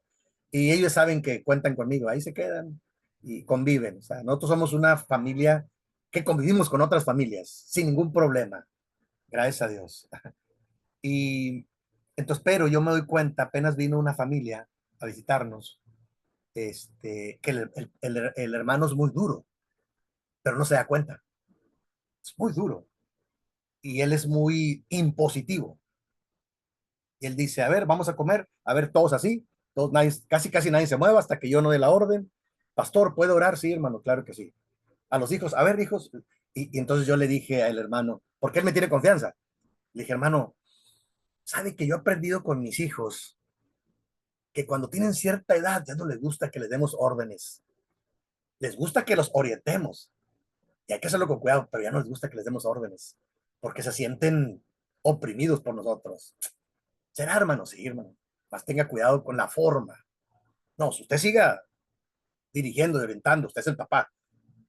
Y ellos saben que cuentan conmigo, ahí se quedan y conviven. O sea, nosotros somos una familia que convivimos con otras familias sin ningún problema, gracias a Dios. Y entonces, pero yo me doy cuenta, apenas vino una familia a visitarnos, que el hermano es muy duro, pero no se da cuenta. Es muy duro. Y él es muy impositivo. Y él dice, a ver, vamos a comer, a ver, todos así, todos, nadie, casi nadie se mueva hasta que yo no dé la orden. Pastor, ¿puedo orar? Sí, hermano, claro que sí. A los hijos, a ver, hijos. Y entonces yo le dije al hermano, porque él me tiene confianza. Le dije, hermano, ¿sabe que yo he aprendido con mis hijos que cuando tienen cierta edad ya no les gusta que les demos órdenes? Les gusta que los orientemos y hay que hacerlo con cuidado, pero ya no les gusta que les demos órdenes porque se sienten oprimidos por nosotros. ¿Será, hermano? Sí, hermano. Más tenga cuidado con la forma. No, si usted siga dirigiendo, orientando, usted es el papá,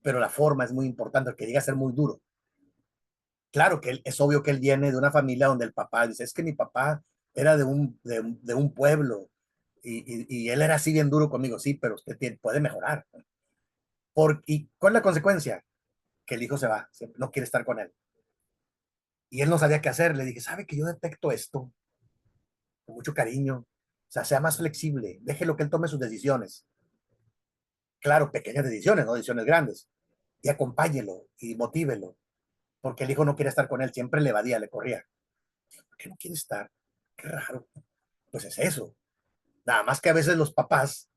pero la forma es muy importante, que llega a ser muy duro. Claro que es obvio que él viene de una familia donde el papá dice, es que mi papá era de un pueblo y él era así bien duro conmigo, sí, pero usted puede mejorar. ¿Y cuál es la consecuencia? Que el hijo se va, no quiere estar con él. Y él no sabía qué hacer. Le dije, ¿sabe que yo detecto esto con mucho cariño? O sea, sea más flexible, déjelo que él tome sus decisiones. Claro, pequeñas decisiones, no decisiones grandes. Y acompáñelo y motívelo, porque el hijo no quiere estar con él, siempre le evadía, le corría. ¿Por qué no quiere estar? Qué raro. Pues es eso. Nada más que a veces los papás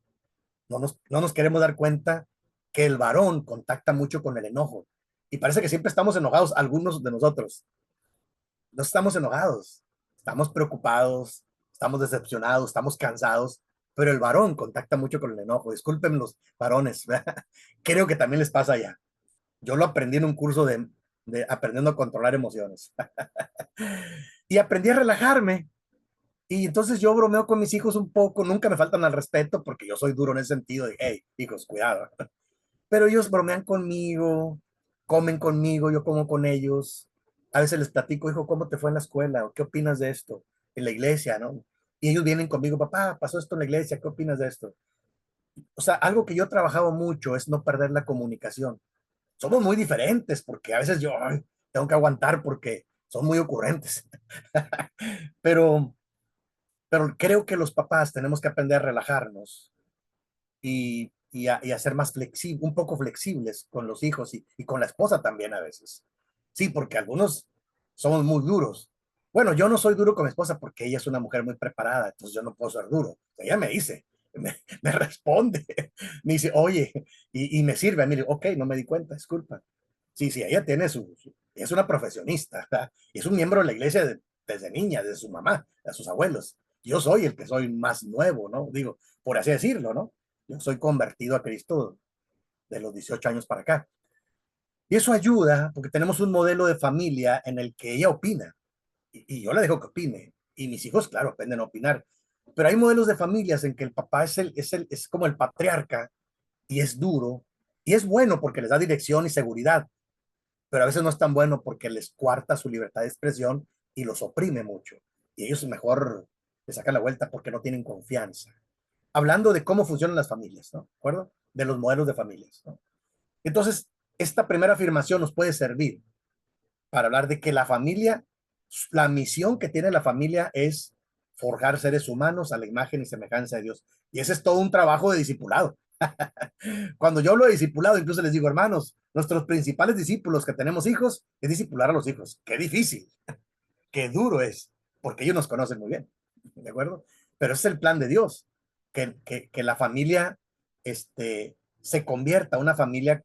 no nos queremos dar cuenta que el varón contacta mucho con el enojo. Y parece que siempre estamos enojados, algunos de nosotros. No estamos enojados, estamos preocupados, estamos decepcionados, estamos cansados, pero el varón contacta mucho con el enojo. Disculpen los varones, creo que también les pasa ya. Yo lo aprendí en un curso de aprendiendo a controlar emociones. Y aprendí a relajarme. Y entonces yo bromeo con mis hijos un poco, nunca me faltan al respeto porque yo soy duro en ese sentido de, hey, hijos, cuidado. Pero ellos bromean conmigo, comen conmigo, yo como con ellos. A veces les platico, hijo, ¿cómo te fue en la escuela? ¿O qué opinas de esto? En la iglesia, ¿no? Y ellos vienen conmigo, papá, pasó esto en la iglesia, ¿qué opinas de esto? O sea, algo que yo he trabajado mucho es no perder la comunicación. Somos muy diferentes porque a veces yo tengo que aguantar porque son muy ocurrentes. pero, pero creo que los papás tenemos que aprender a relajarnos y a ser más flexibles, un poco flexibles con los hijos y con la esposa también a veces. Sí, porque algunos somos muy duros. Bueno, yo no soy duro con mi esposa porque ella es una mujer muy preparada, entonces yo no puedo ser duro. Ella me dice, me responde, me dice, oye, y me sirve. Mire, ok, no me di cuenta, disculpa. Sí, sí, ella tiene es una profesionista, ¿verdad? Y es un miembro de la iglesia desde niña, desde su mamá, de sus abuelos. Yo soy el que soy más nuevo, ¿no? Digo, por así decirlo, ¿no? Yo soy convertido a Cristo de los 18 años para acá. Y eso ayuda porque tenemos un modelo de familia en el que ella opina. Y yo le dejo que opine. Y mis hijos, claro, aprenden a opinar. Pero hay modelos de familias en que el papá es como el patriarca y es duro. Y es bueno porque les da dirección y seguridad. Pero a veces no es tan bueno porque les cuarta su libertad de expresión y los oprime mucho. Y ellos mejor le sacan la vuelta porque no tienen confianza. Hablando de cómo funcionan las familias, ¿no? ¿De acuerdo? De los modelos de familias, ¿no? Entonces, esta primera afirmación nos puede servir para hablar de que la familia, la misión que tiene la familia es forjar seres humanos a la imagen y semejanza de Dios. Y ese es todo un trabajo de discipulado. Cuando yo hablo de discipulado, incluso les digo, hermanos, nuestros principales discípulos que tenemos hijos es discipular a los hijos. Qué difícil, qué duro es, porque ellos nos conocen muy bien, ¿de acuerdo? Pero ese es el plan de Dios, que la familia se convierta en una familia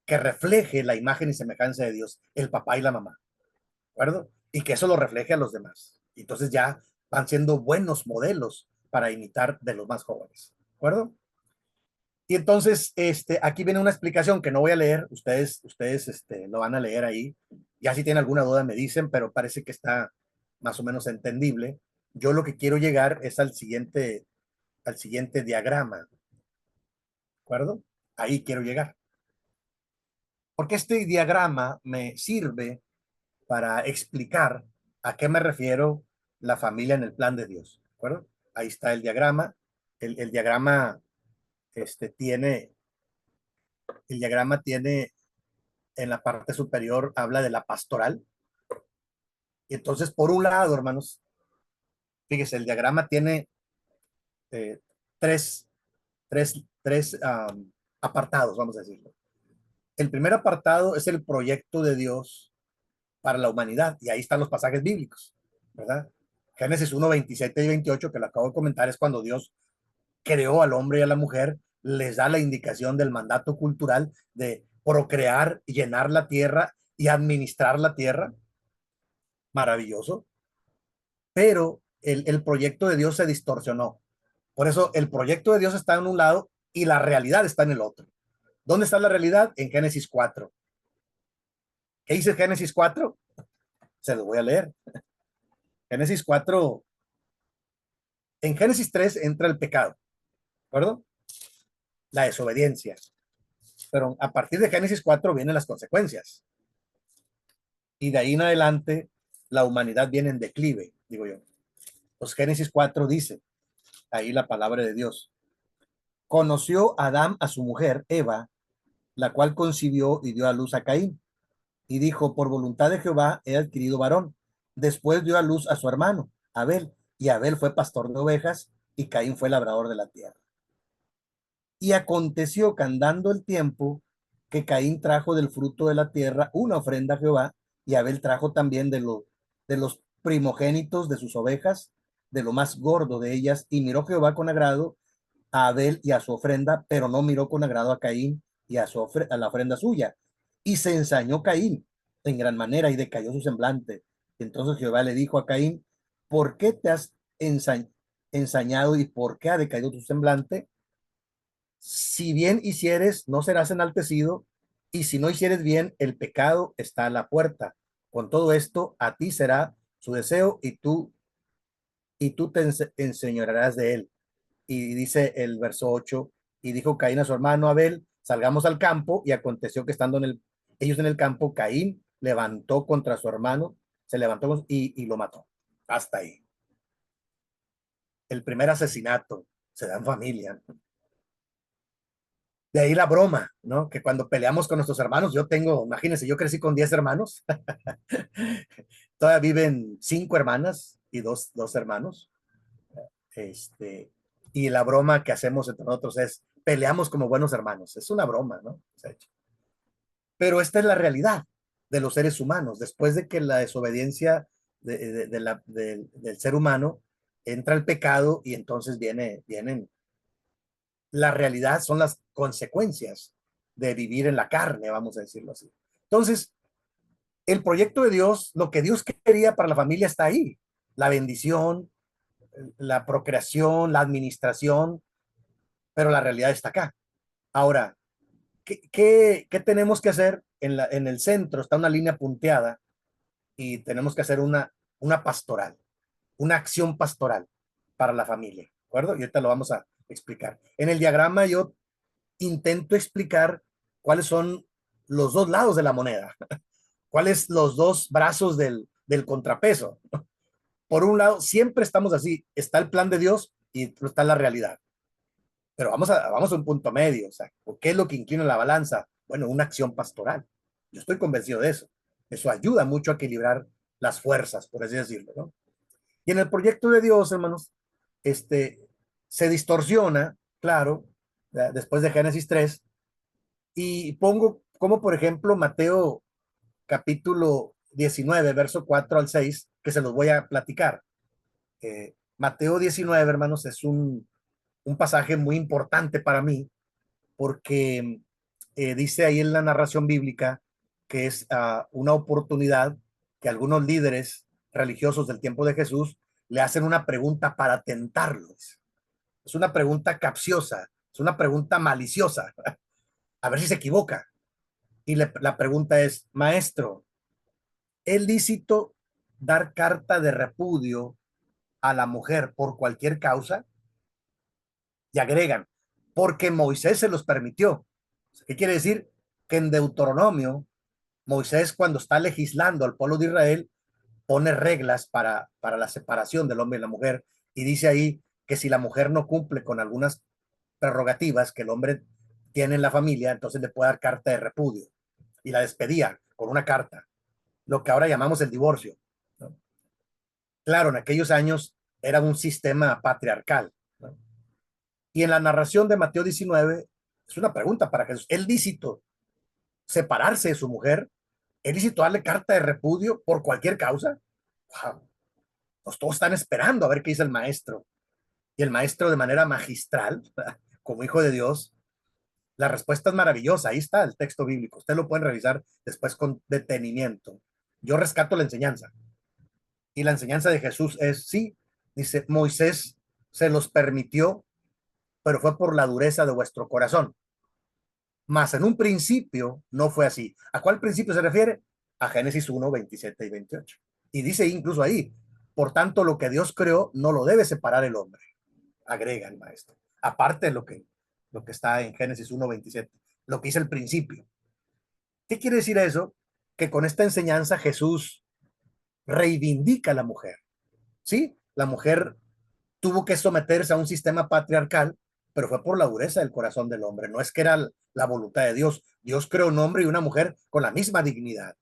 que refleje la imagen y semejanza de Dios, el papá y la mamá, ¿de acuerdo? Y que eso lo refleje a los demás. Y entonces ya van siendo buenos modelos para imitar de los más jóvenes, ¿de acuerdo? Y entonces, aquí viene una explicación que no voy a leer, ustedes lo van a leer ahí. Ya si tienen alguna duda me dicen, pero parece que está más o menos entendible. Yo lo que quiero llegar es al siguiente diagrama, ¿de acuerdo? Ahí quiero llegar. Porque este diagrama me sirve para explicar a qué me refiero la familia en el plan de Dios, ¿de acuerdo? Ahí está el diagrama. El diagrama tiene, el diagrama tiene en la parte superior, habla de la pastoral. Y entonces, por un lado, hermanos, fíjese, el diagrama tiene eh, tres, tres apartados, vamos a decirlo. El primer apartado es el proyecto de Dios para la humanidad, y ahí están los pasajes bíblicos, ¿verdad? Génesis 1, 27 y 28, que lo acabo de comentar, es cuando Dios creó al hombre y a la mujer, les da la indicación del mandato cultural de procrear, llenar la tierra y administrar la tierra. Maravilloso. Pero el proyecto de Dios se distorsionó. Por eso el proyecto de Dios está en un lado y la realidad está en el otro. ¿Dónde está la realidad? En Génesis 4. ¿Qué dice Génesis 4? Se lo voy a leer. Génesis 4, en Génesis 3 entra el pecado, ¿de acuerdo? La desobediencia. Pero a partir de Génesis 4 vienen las consecuencias. Y de ahí en adelante la humanidad viene en declive, digo yo. Pues Génesis 4 dice, ahí la palabra de Dios. Conoció Adán a su mujer, Eva, la cual concibió y dio a luz a Caín. Y dijo, por voluntad de Jehová he adquirido varón. Después dio a luz a su hermano, Abel, y Abel fue pastor de ovejas, y Caín fue labrador de la tierra. Y aconteció que andando el tiempo, que Caín trajo del fruto de la tierra una ofrenda a Jehová, y Abel trajo también de los primogénitos de sus ovejas, de lo más gordo de ellas, y miró Jehová con agrado a Abel y a su ofrenda, pero no miró con agrado a Caín y a la ofrenda suya. Y se ensañó Caín en gran manera y decayó su semblante. Entonces Jehová le dijo a Caín, ¿por qué te has ensañado y por qué ha decaído tu semblante? Si bien hicieres, no serás enaltecido, y si no hicieres bien, el pecado está a la puerta. Con todo esto, a ti será su deseo y tú te enseñarás de él. Y dice el verso 8, y dijo Caín a su hermano Abel, salgamos al campo, y aconteció que estando ellos en el campo, Caín levantó contra su hermano, se levantó y lo mató. Hasta ahí. El primer asesinato se da en familia. De ahí la broma, ¿no? Que cuando peleamos con nuestros hermanos, yo tengo, imagínense, yo crecí con 10 hermanos, todavía viven 5 hermanas y dos hermanos, este, y la broma que hacemos entre nosotros es, peleamos como buenos hermanos, es una broma, ¿no? Pero esta es la realidad de los seres humanos, después de que la desobediencia del ser humano entra el pecado y entonces vienen la realidad, son las consecuencias de vivir en la carne, vamos a decirlo así. Entonces, el proyecto de Dios, lo que Dios quería para la familia está ahí, la bendición, la procreación, la administración, pero la realidad está acá. Ahora, ¿qué tenemos que hacer? En el centro está una línea punteada y tenemos que hacer una pastoral, una acción pastoral para la familia, ¿de acuerdo? Y ahorita lo vamos a explicar. En el diagrama yo intento explicar cuáles son los dos lados de la moneda, cuáles los dos brazos del contrapeso. por un lado, siempre estamos así, está el plan de Dios y está la realidad. Pero vamos a un punto medio, o sea, ¿qué es lo que inclina la balanza? Bueno, una acción pastoral. Yo estoy convencido de eso. Eso ayuda mucho a equilibrar las fuerzas, por así decirlo, ¿no? Y en el proyecto de Dios, hermanos, se distorsiona, claro, después de Génesis 3, y pongo como, por ejemplo, Mateo capítulo 19, verso 4 al 6, que se los voy a platicar. Mateo 19, hermanos, es un pasaje muy importante para mí, porque dice ahí en la narración bíblica que es una oportunidad que algunos líderes religiosos del tiempo de Jesús le hacen una pregunta para tentarlos. Es una pregunta capciosa, es una pregunta maliciosa, a ver si se equivoca. Y la pregunta es, maestro, ¿es lícito dar carta de repudio a la mujer por cualquier causa? Y agregan, porque Moisés se los permitió. ¿Qué quiere decir? Que en Deuteronomio, Moisés, cuando está legislando al pueblo de Israel, pone reglas para la separación del hombre y la mujer, y dice ahí que si la mujer no cumple con algunas prerrogativas que el hombre tiene en la familia, entonces le puede dar carta de repudio, y la despedía con una carta, lo que ahora llamamos el divorcio, ¿no? Claro, en aquellos años era un sistema patriarcal, ¿no? Y en la narración de Mateo 19 es una pregunta para Jesús: ¿es lícito separarse de su mujer? ¿Es lícito darle carta de repudio por cualquier causa? Wow. Pues todos están esperando a ver qué dice el maestro. Y el maestro, de manera magistral, como hijo de Dios, la respuesta es maravillosa. Ahí está el texto bíblico. Ustedes lo pueden revisar después con detenimiento. Yo rescato la enseñanza. Y la enseñanza de Jesús es, sí, dice, Moisés se los permitió, pero fue por la dureza de vuestro corazón. Mas en un principio no fue así. ¿A cuál principio se refiere? A Génesis 1, 27 y 28. Y dice incluso ahí, por tanto, lo que Dios creó no lo debe separar el hombre, agrega el maestro. Aparte de lo que está en Génesis 1, 27, lo que dice el principio. ¿Qué quiere decir eso? Que con esta enseñanza Jesús reivindica a la mujer. ¿Sí? La mujer tuvo que someterse a un sistema patriarcal, pero fue por la dureza del corazón del hombre. No es que era la voluntad de Dios. Dios creó un hombre y una mujer con la misma dignidad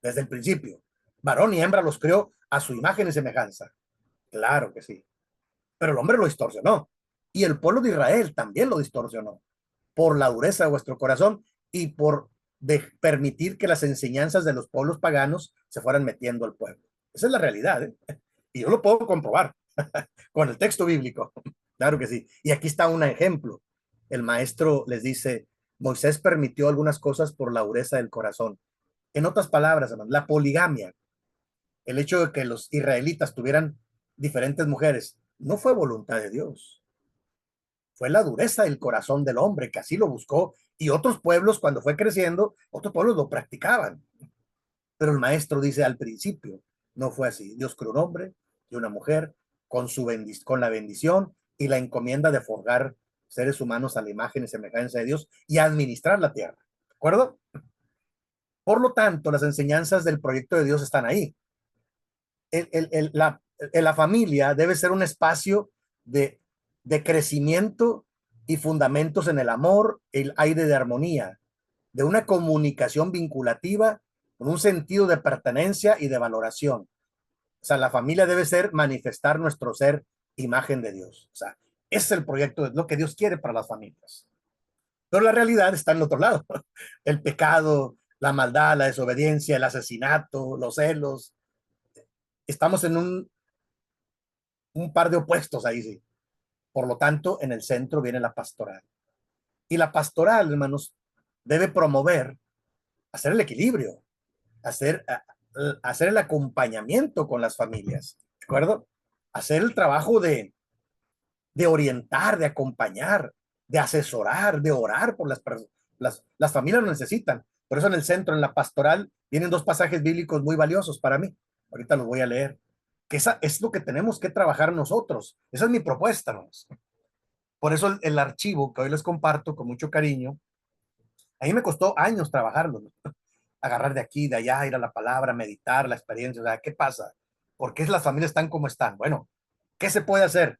desde el principio. Varón y hembra los creó a su imagen y semejanza. Claro que sí. Pero el hombre lo distorsionó. Y el pueblo de Israel también lo distorsionó por la dureza de vuestro corazón y por permitir que las enseñanzas de los pueblos paganos se fueran metiendo al pueblo. Esa es la realidad, ¿eh? Y yo lo puedo comprobar con el texto bíblico. Claro que sí. Y aquí está un ejemplo. El maestro les dice, Moisés permitió algunas cosas por la dureza del corazón. En otras palabras, hermano, la poligamia, el hecho de que los israelitas tuvieran diferentes mujeres, no fue voluntad de Dios. Fue la dureza del corazón del hombre que así lo buscó, y otros pueblos, cuando fue creciendo, otros pueblos lo practicaban. Pero el maestro dice, al principio no fue así. Dios creó un hombre y una mujer con la bendición y la encomienda de forjar seres humanos a la imagen y semejanza de Dios y administrar la tierra. ¿De acuerdo? Por lo tanto, las enseñanzas del proyecto de Dios están ahí. La familia debe ser un espacio de crecimiento y fundamentos en el amor, el aire de armonía, de una comunicación vinculativa con un sentido de pertenencia y de valoración. O sea, la familia debe ser manifestar nuestro ser imagen de Dios. O sea, ese es el proyecto, es lo que Dios quiere para las familias. Pero la realidad está en el otro lado. El pecado, la maldad, la desobediencia, el asesinato, los celos. Estamos en un par de opuestos ahí, sí. Por lo tanto, en el centro viene la pastoral. Y la pastoral, hermanos, debe promover, hacer el equilibrio, hacer, hacer el acompañamiento con las familias, ¿de acuerdo? Hacer el trabajo de orientar, de acompañar, de asesorar, de orar por las familias lo necesitan. Por eso en el centro, en la pastoral, vienen dos pasajes bíblicos muy valiosos para mí. Ahorita los voy a leer. Que esa es lo que tenemos que trabajar nosotros. Esa es mi propuesta, ¿no? Por eso el archivo que hoy les comparto con mucho cariño, a mí me costó años trabajarlo, ¿no? Agarrar de aquí, de allá, ir a la palabra, meditar, la experiencia. O sea, ¿qué pasa? ¿Por qué las familias están como están? Bueno, ¿qué se puede hacer?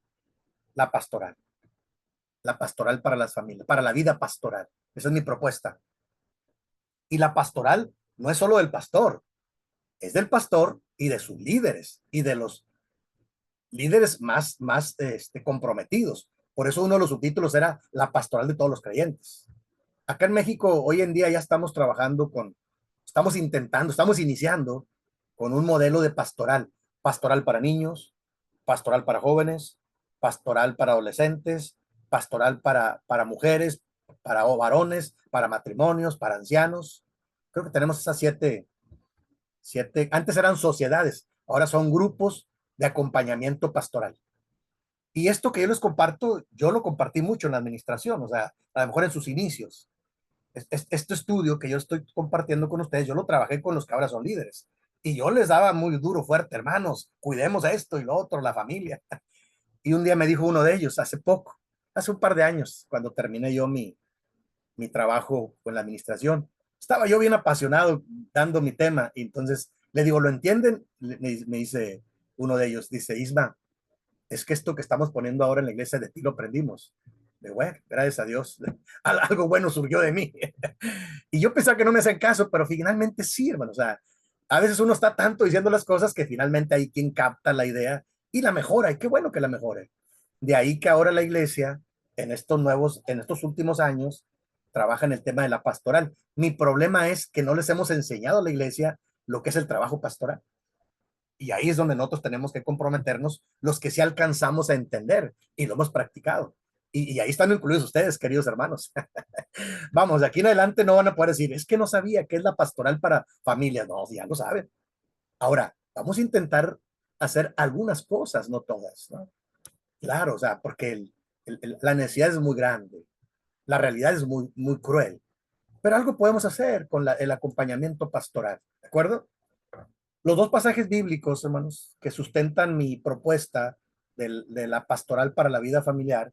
La pastoral. La pastoral para las familias, para la vida pastoral. Esa es mi propuesta. Y la pastoral no es solo del pastor, es del pastor y de sus líderes y de los líderes más comprometidos. Por eso uno de los subtítulos era la pastoral de todos los creyentes. Acá en México hoy en día ya estamos trabajando estamos iniciando con un modelo de pastoral, pastoral para niños, pastoral para jóvenes, pastoral para adolescentes, pastoral para mujeres, para varones, para matrimonios, para ancianos. Creo que tenemos esas siete, antes eran sociedades, ahora son grupos de acompañamiento pastoral. Y esto que yo les comparto, yo lo compartí mucho en la administración, o sea, a lo mejor en sus inicios. Este estudio que yo estoy compartiendo con ustedes, yo lo trabajé con los que ahora son líderes. Y yo les daba muy duro, fuerte, hermanos, cuidemos esto y lo otro, la familia. Y un día me dijo uno de ellos, hace poco, hace un par de años, cuando terminé yo mi trabajo con la administración, estaba yo bien apasionado dando mi tema. Y entonces le digo, ¿lo entienden? Me dice uno de ellos, dice, Isma, es que esto que estamos poniendo ahora en la iglesia de ti lo aprendimos. De bueno, gracias a Dios, algo bueno surgió de mí. Y yo pensaba que no me hacían caso, pero finalmente sí, hermano. O sea, a veces uno está tanto diciendo las cosas que finalmente hay quien capta la idea y la mejora. Y qué bueno que la mejore. De ahí que ahora la iglesia, en estos últimos años, trabaja en el tema de la pastoral. Mi problema es que no les hemos enseñado a la iglesia lo que es el trabajo pastoral. Y ahí es donde nosotros tenemos que comprometernos, los que sí alcanzamos a entender y lo hemos practicado. Y ahí están incluidos ustedes, queridos hermanos. Vamos, de aquí en adelante no van a poder decir, es que no sabía qué es la pastoral para familias. No, ya lo saben. Ahora, vamos a intentar hacer algunas cosas, no todas, ¿no? Claro, o sea, porque la necesidad es muy grande, la realidad es muy cruel, pero algo podemos hacer con el acompañamiento pastoral, ¿de acuerdo? Los dos pasajes bíblicos, hermanos, que sustentan mi propuesta de la pastoral para la vida familiar,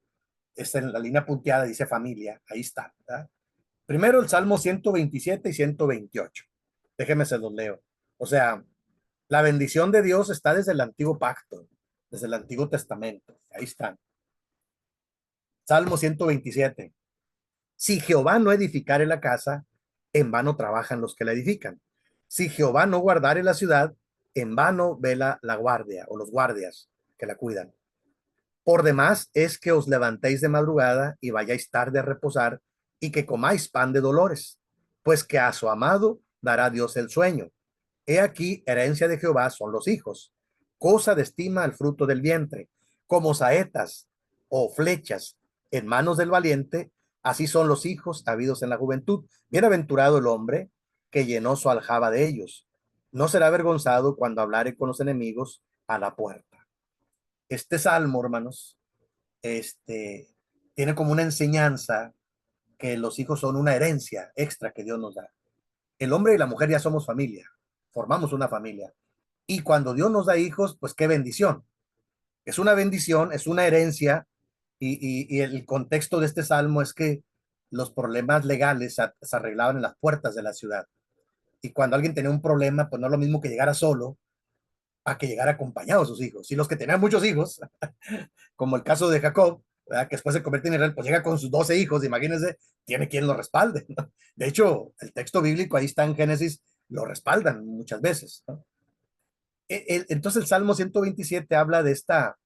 es en la línea punteada, dice familia, ahí está, ¿verdad? Primero el Salmo 127 y 128. Déjenme se los leo. O sea, la bendición de Dios está desde el antiguo pacto, desde el Antiguo Testamento. Ahí están. Salmo 127. Si Jehová no edificare la casa, en vano trabajan los que la edifican. Si Jehová no guardare la ciudad, en vano vela la guardia o los guardias que la cuidan. Por demás es que os levantéis de madrugada y vayáis tarde a reposar y que comáis pan de dolores, pues que a su amado dará Dios el sueño. He aquí, herencia de Jehová son los hijos, cosa de estima el fruto del vientre, como saetas o flechas en manos del valiente, así son los hijos habidos en la juventud. Bienaventurado el hombre que llenó su aljaba de ellos. No será avergonzado cuando hablare con los enemigos a la puerta. Este salmo, hermanos, tiene como una enseñanza que los hijos son una herencia extra que Dios nos da. El hombre y la mujer ya somos familia, formamos una familia. Y cuando Dios nos da hijos, pues qué bendición. Es una bendición, es una herencia. Y el contexto de este salmo es que los problemas legales se arreglaban en las puertas de la ciudad. Y cuando alguien tenía un problema, pues no es lo mismo que llegara solo a que llegara acompañado de sus hijos. Y los que tenían muchos hijos, como el caso de Jacob, ¿verdad? Que después se convierte en Israel, pues llega con sus 12 hijos, imagínense, tiene quien lo respalde, ¿no? De hecho, el texto bíblico ahí está en Génesis, lo respaldan muchas veces, ¿no? Entonces el Salmo 127 habla de esta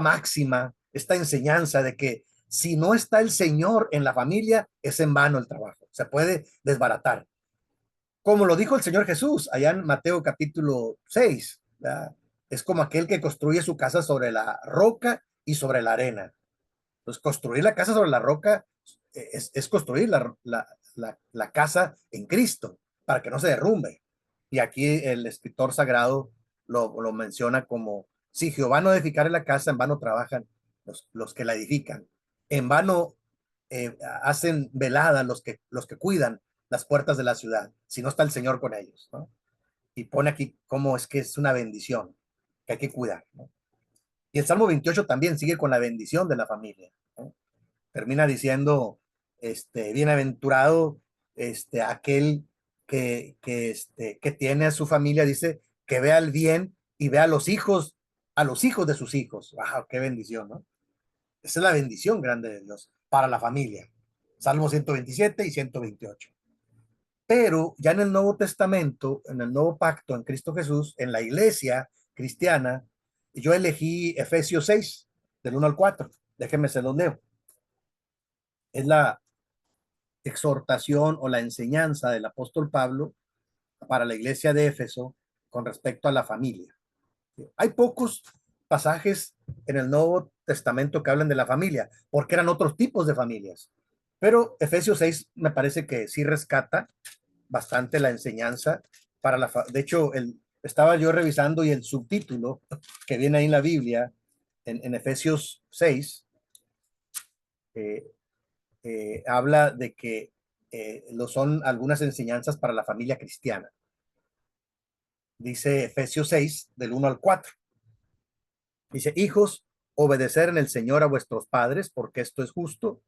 máxima, esta enseñanza de que si no está el Señor en la familia, es en vano el trabajo, se puede desbaratar. Como lo dijo el Señor Jesús allá en Mateo capítulo 6, ¿verdad? Es como aquel que construye su casa sobre la roca y sobre la arena. Entonces, construir la casa sobre la roca es construir la casa en Cristo para que no se derrumbe. Y aquí el escritor sagrado lo menciona como, si Jehová no edificare la casa, en vano trabajan los que la edifican. En vano hacen velada los que cuidan las puertas de la ciudad, si no está el Señor con ellos, ¿no? Y pone aquí cómo es que es una bendición que hay que cuidar, ¿no? Y el Salmo 28 también sigue con la bendición de la familia, ¿no? Termina diciendo, bienaventurado aquel que tiene a su familia, dice, que vea el bien y vea a los hijos de sus hijos. ¡Wow! ¡Qué bendición!, ¿no? Esa es la bendición grande de Dios para la familia. Salmo 127 y 128. Pero ya en el Nuevo Testamento, en el Nuevo Pacto, en Cristo Jesús, en la iglesia cristiana, yo elegí Efesios 6, del 1 al 4. Déjenme se los leo. Es la exhortación o la enseñanza del apóstol Pablo para la iglesia de Éfeso con respecto a la familia. Hay pocos pasajes en el Nuevo Testamento que hablan de la familia, porque eran otros tipos de familias. Pero Efesios 6 me parece que sí rescata bastante la enseñanza para de hecho, estaba yo revisando y el subtítulo que viene ahí en la Biblia, en Efesios 6, eh, habla de que lo son algunas enseñanzas para la familia cristiana. Dice Efesios 6, del 1 al 4. Dice, hijos, obedecer en el Señor a vuestros padres, porque esto es justo.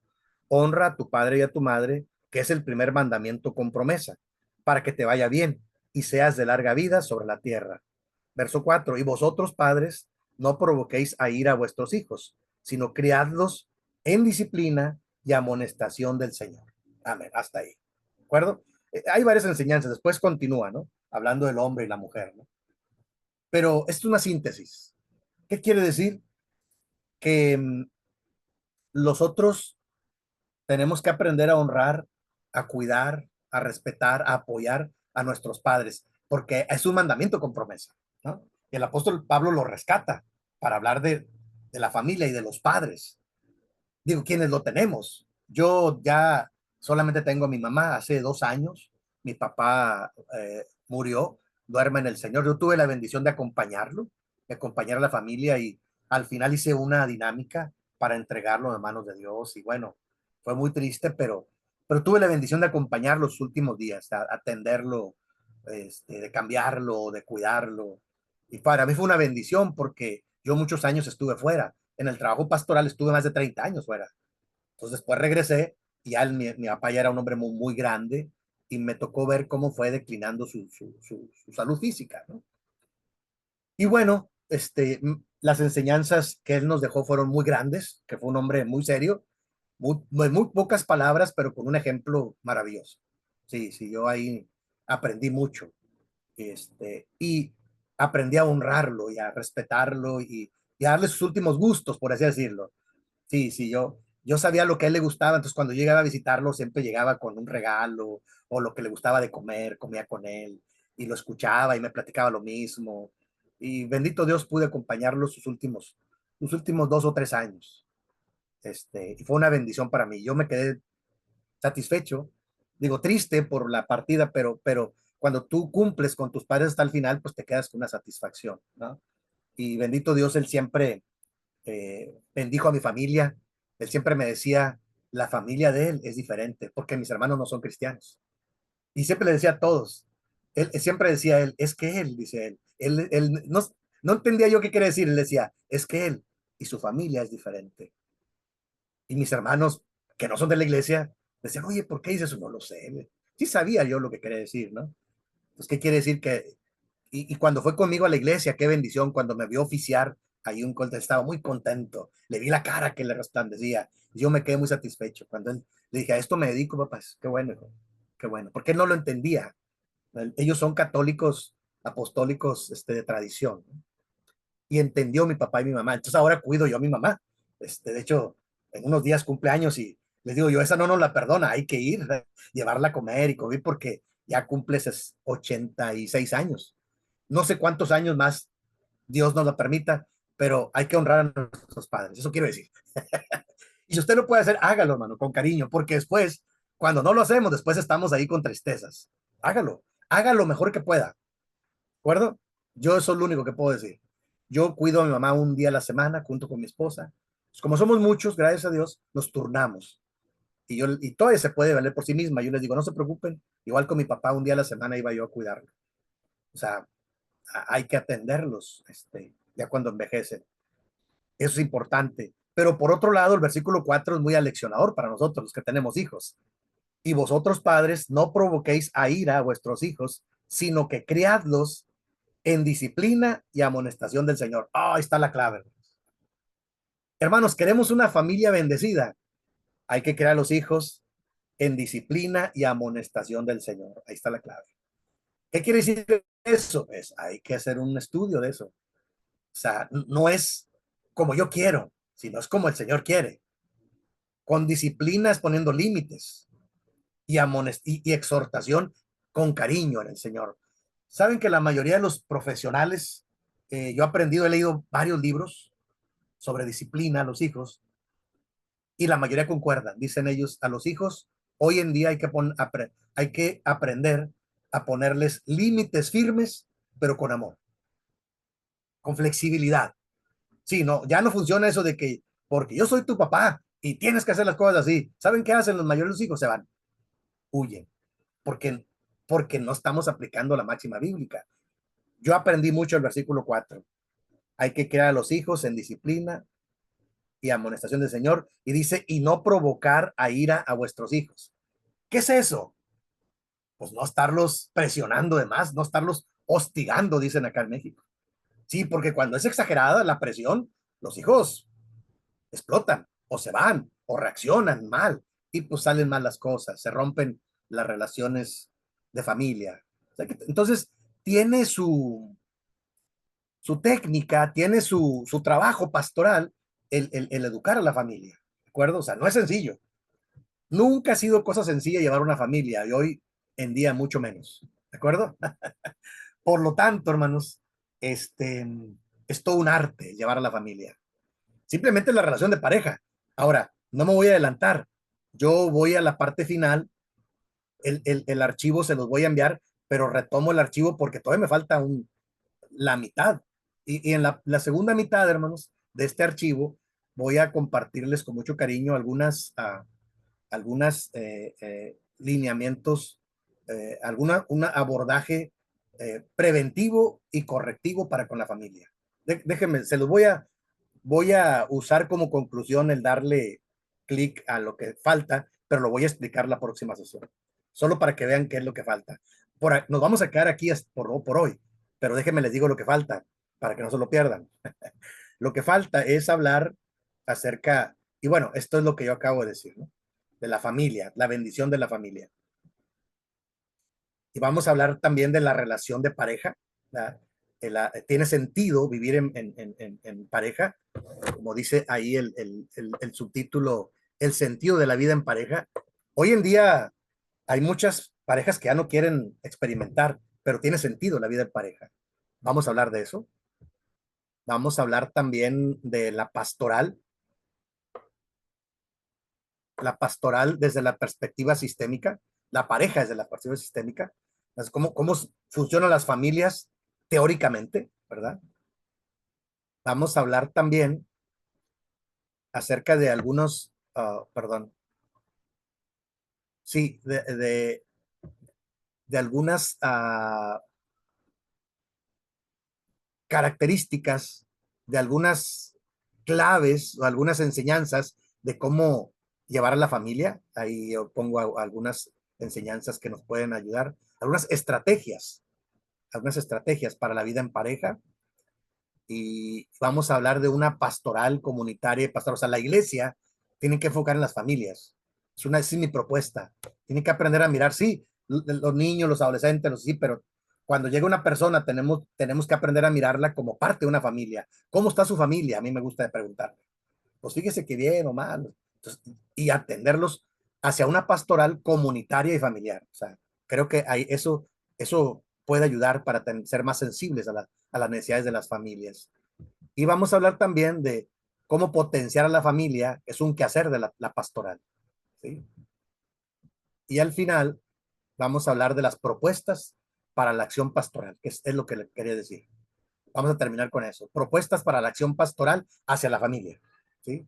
Honra a tu padre y a tu madre, que es el primer mandamiento con promesa, para que te vaya bien y seas de larga vida sobre la tierra. Verso 4. Y vosotros, padres, no provoquéis a ira a vuestros hijos, sino criadlos en disciplina y amonestación del Señor. Amén. Hasta ahí. ¿De acuerdo? Hay varias enseñanzas. Después continúa, ¿no? Hablando del hombre y la mujer, ¿no? Pero esto es una síntesis. ¿Qué quiere decir? Que los otros tenemos que aprender a honrar, a cuidar, a respetar, a apoyar a nuestros padres, porque es un mandamiento con promesa, ¿no? Y el apóstol Pablo lo rescata para hablar de la familia y de los padres. Digo, quienes lo tenemos. Yo ya solamente tengo a mi mamá hace 2 años. Mi papá murió, duerme en el Señor. Yo tuve la bendición de acompañarlo, de acompañar a la familia y al final hice una dinámica para entregarlo en manos de Dios. Y bueno, fue muy triste, pero tuve la bendición de acompañarlo los últimos días, atenderlo, de cambiarlo, de cuidarlo. Y para mí fue una bendición porque yo muchos años estuve fuera. En el trabajo pastoral estuve más de 30 años fuera. Entonces después regresé y ya mi papá ya era un hombre muy, muy grande y me tocó ver cómo fue declinando su salud física, ¿no? Y bueno, las enseñanzas que él nos dejó fueron muy grandes, que fue un hombre muy serio, muy pocas palabras, pero con un ejemplo maravilloso. Sí, sí, yo ahí aprendí mucho. Y aprendí a honrarlo y a respetarlo y a darle sus últimos gustos, por así decirlo. Sí, sí, yo sabía lo que a él le gustaba, entonces cuando llegaba a visitarlo siempre llegaba con un regalo o lo que le gustaba de comer, comía con él y lo escuchaba y me platicaba lo mismo. Y bendito Dios pude acompañarlo sus últimos 2 o 3 años. Y fue una bendición para mí. Yo me quedé satisfecho, digo triste por la partida, pero cuando tú cumples con tus padres hasta el final, pues te quedas con una satisfacción, ¿no? Y bendito Dios, él siempre bendijo a mi familia. Él siempre me decía, la familia de él es diferente, porque mis hermanos no son cristianos. Y siempre le decía a todos, él siempre decía él, es que él, dice él no entendía yo qué quiere decir, él decía, es que él y su familia es diferente. Y mis hermanos, que no son de la iglesia, decían, oye, ¿por qué dices eso? No lo sé. Sí sabía yo lo que quería decir, ¿no? Pues, ¿qué quiere decir? Y cuando fue conmigo a la iglesia, qué bendición, cuando me vio oficiar, ahí estaba muy contento, le vi la cara que le resplandecía, y yo me quedé muy satisfecho. Cuando él, le dije, a esto me dedico, papá, qué bueno, hijo, qué bueno, porque él no lo entendía. Ellos son católicos apostólicos de tradición, ¿no? Y entendió mi papá y mi mamá. Entonces ahora cuido yo a mi mamá. De hecho, en unos días cumpleaños y les digo yo, esa no nos la perdona, hay que ir, llevarla a comer y comer porque ya cumple 86 años. No sé cuántos años más Dios nos lo permita, pero hay que honrar a nuestros padres, eso quiero decir. Y si usted lo puede hacer, hágalo, hermano, con cariño, porque después, cuando no lo hacemos, después estamos ahí con tristezas. Hágalo, hágalo lo mejor que pueda, ¿de acuerdo? Yo eso es lo único que puedo decir. Yo cuido a mi mamá un día a la semana junto con mi esposa. Pues como somos muchos, gracias a Dios, nos turnamos. Y todavía se puede valer por sí misma. Yo les digo, no se preocupen. Igual con mi papá un día a la semana iba yo a cuidarlo. O sea, hay que atenderlos, ya cuando envejecen. Eso es importante. Pero por otro lado, el versículo 4 es muy aleccionador para nosotros, los que tenemos hijos. Y vosotros, padres, no provoquéis a ira a vuestros hijos, sino que criadlos en disciplina y amonestación del Señor. Ahí está la clave. Hermanos, queremos una familia bendecida. Hay que crear a los hijos en disciplina y amonestación del Señor. Ahí está la clave. ¿Qué quiere decir eso? Pues hay que hacer un estudio de eso. O sea, no es como yo quiero, sino es como el Señor quiere. Con disciplinas, poniendo límites y exhortación con cariño en el Señor. Saben que la mayoría de los profesionales, yo he aprendido, he leído varios libros sobre disciplina a los hijos y la mayoría concuerdan. Dicen ellos, a los hijos hoy en día hay que aprender a ponerles límites firmes, pero con amor, con flexibilidad. Sí, no, ya no funciona eso de que porque yo soy tu papá y tienes que hacer las cosas así. ¿Saben qué hacen los mayores de los hijos? Se van, huyen, porque, porque no estamos aplicando la máxima bíblica. Yo aprendí mucho el versículo 4. Hay que crear a los hijos en disciplina y amonestación del Señor. Y dice, y no provocar a ira a vuestros hijos. ¿Qué es eso? Pues no estarlos presionando de más, no estarlos hostigando, dicen acá en México. Sí, porque cuando es exagerada la presión, los hijos explotan o se van o reaccionan mal y pues salen mal las cosas, se rompen las relaciones de familia. O sea que, entonces, tiene su técnica, tiene su trabajo pastoral, el educar a la familia, ¿de acuerdo? O sea, no es sencillo. Nunca ha sido cosa sencilla llevar una familia y hoy en día mucho menos, ¿de acuerdo? Por lo tanto, hermanos, es todo un arte llevar a la familia. Simplemente la relación de pareja. Ahora, no me voy a adelantar. Yo voy a la parte final, el archivo se los voy a enviar, pero retomo el archivo porque todavía me falta la mitad. Y en la segunda mitad, hermanos, de este archivo, voy a compartirles con mucho cariño algunas lineamientos, un abordaje preventivo y correctivo para con la familia. Déjenme, se los voy a usar como conclusión el darle clic a lo que falta, pero lo voy a explicar la próxima sesión, solo para que vean qué es lo que falta. Nos vamos a quedar aquí por hoy, pero déjenme les digo lo que falta, para que no se lo pierdan. Lo que falta es hablar acerca, y bueno, esto es lo que yo acabo de decir, ¿no? De la familia, la bendición de la familia. Y vamos a hablar también de la relación de pareja. ¿Tiene sentido vivir en pareja? Como dice ahí el subtítulo, el sentido de la vida en pareja. Hoy en día hay muchas parejas que ya no quieren experimentar, pero tiene sentido la vida en pareja. Vamos a hablar de eso. Vamos a hablar también de la pastoral desde la perspectiva sistémica, la pareja desde la perspectiva sistémica, cómo funcionan las familias teóricamente, ¿verdad? Vamos a hablar también acerca de algunos, perdón, sí, de algunas características, de algunas claves o algunas enseñanzas de cómo llevar a la familia. Ahí yo pongo algunas enseñanzas que nos pueden ayudar, algunas estrategias para la vida en pareja. Y vamos a hablar de una pastoral comunitaria y pastoral. O sea, la iglesia tiene que enfocar en las familias. Es mi propuesta. Tiene que aprender a mirar, sí, los niños, los adolescentes, sí, pero cuando llega una persona tenemos que aprender a mirarla como parte de una familia. ¿Cómo está su familia? A mí me gusta preguntar. Pues fíjese que bien o mal. Entonces, y atenderlos hacia una pastoral comunitaria y familiar. O sea, creo que eso puede ayudar para ser más sensibles a las necesidades de las familias. Y vamos a hablar también de cómo potenciar a la familia, es un quehacer de la pastoral. ¿Sí? Y al final vamos a hablar de las propuestas para la acción pastoral, que es lo que le quería decir. Vamos a terminar con eso. Propuestas para la acción pastoral hacia la familia. ¿Sí?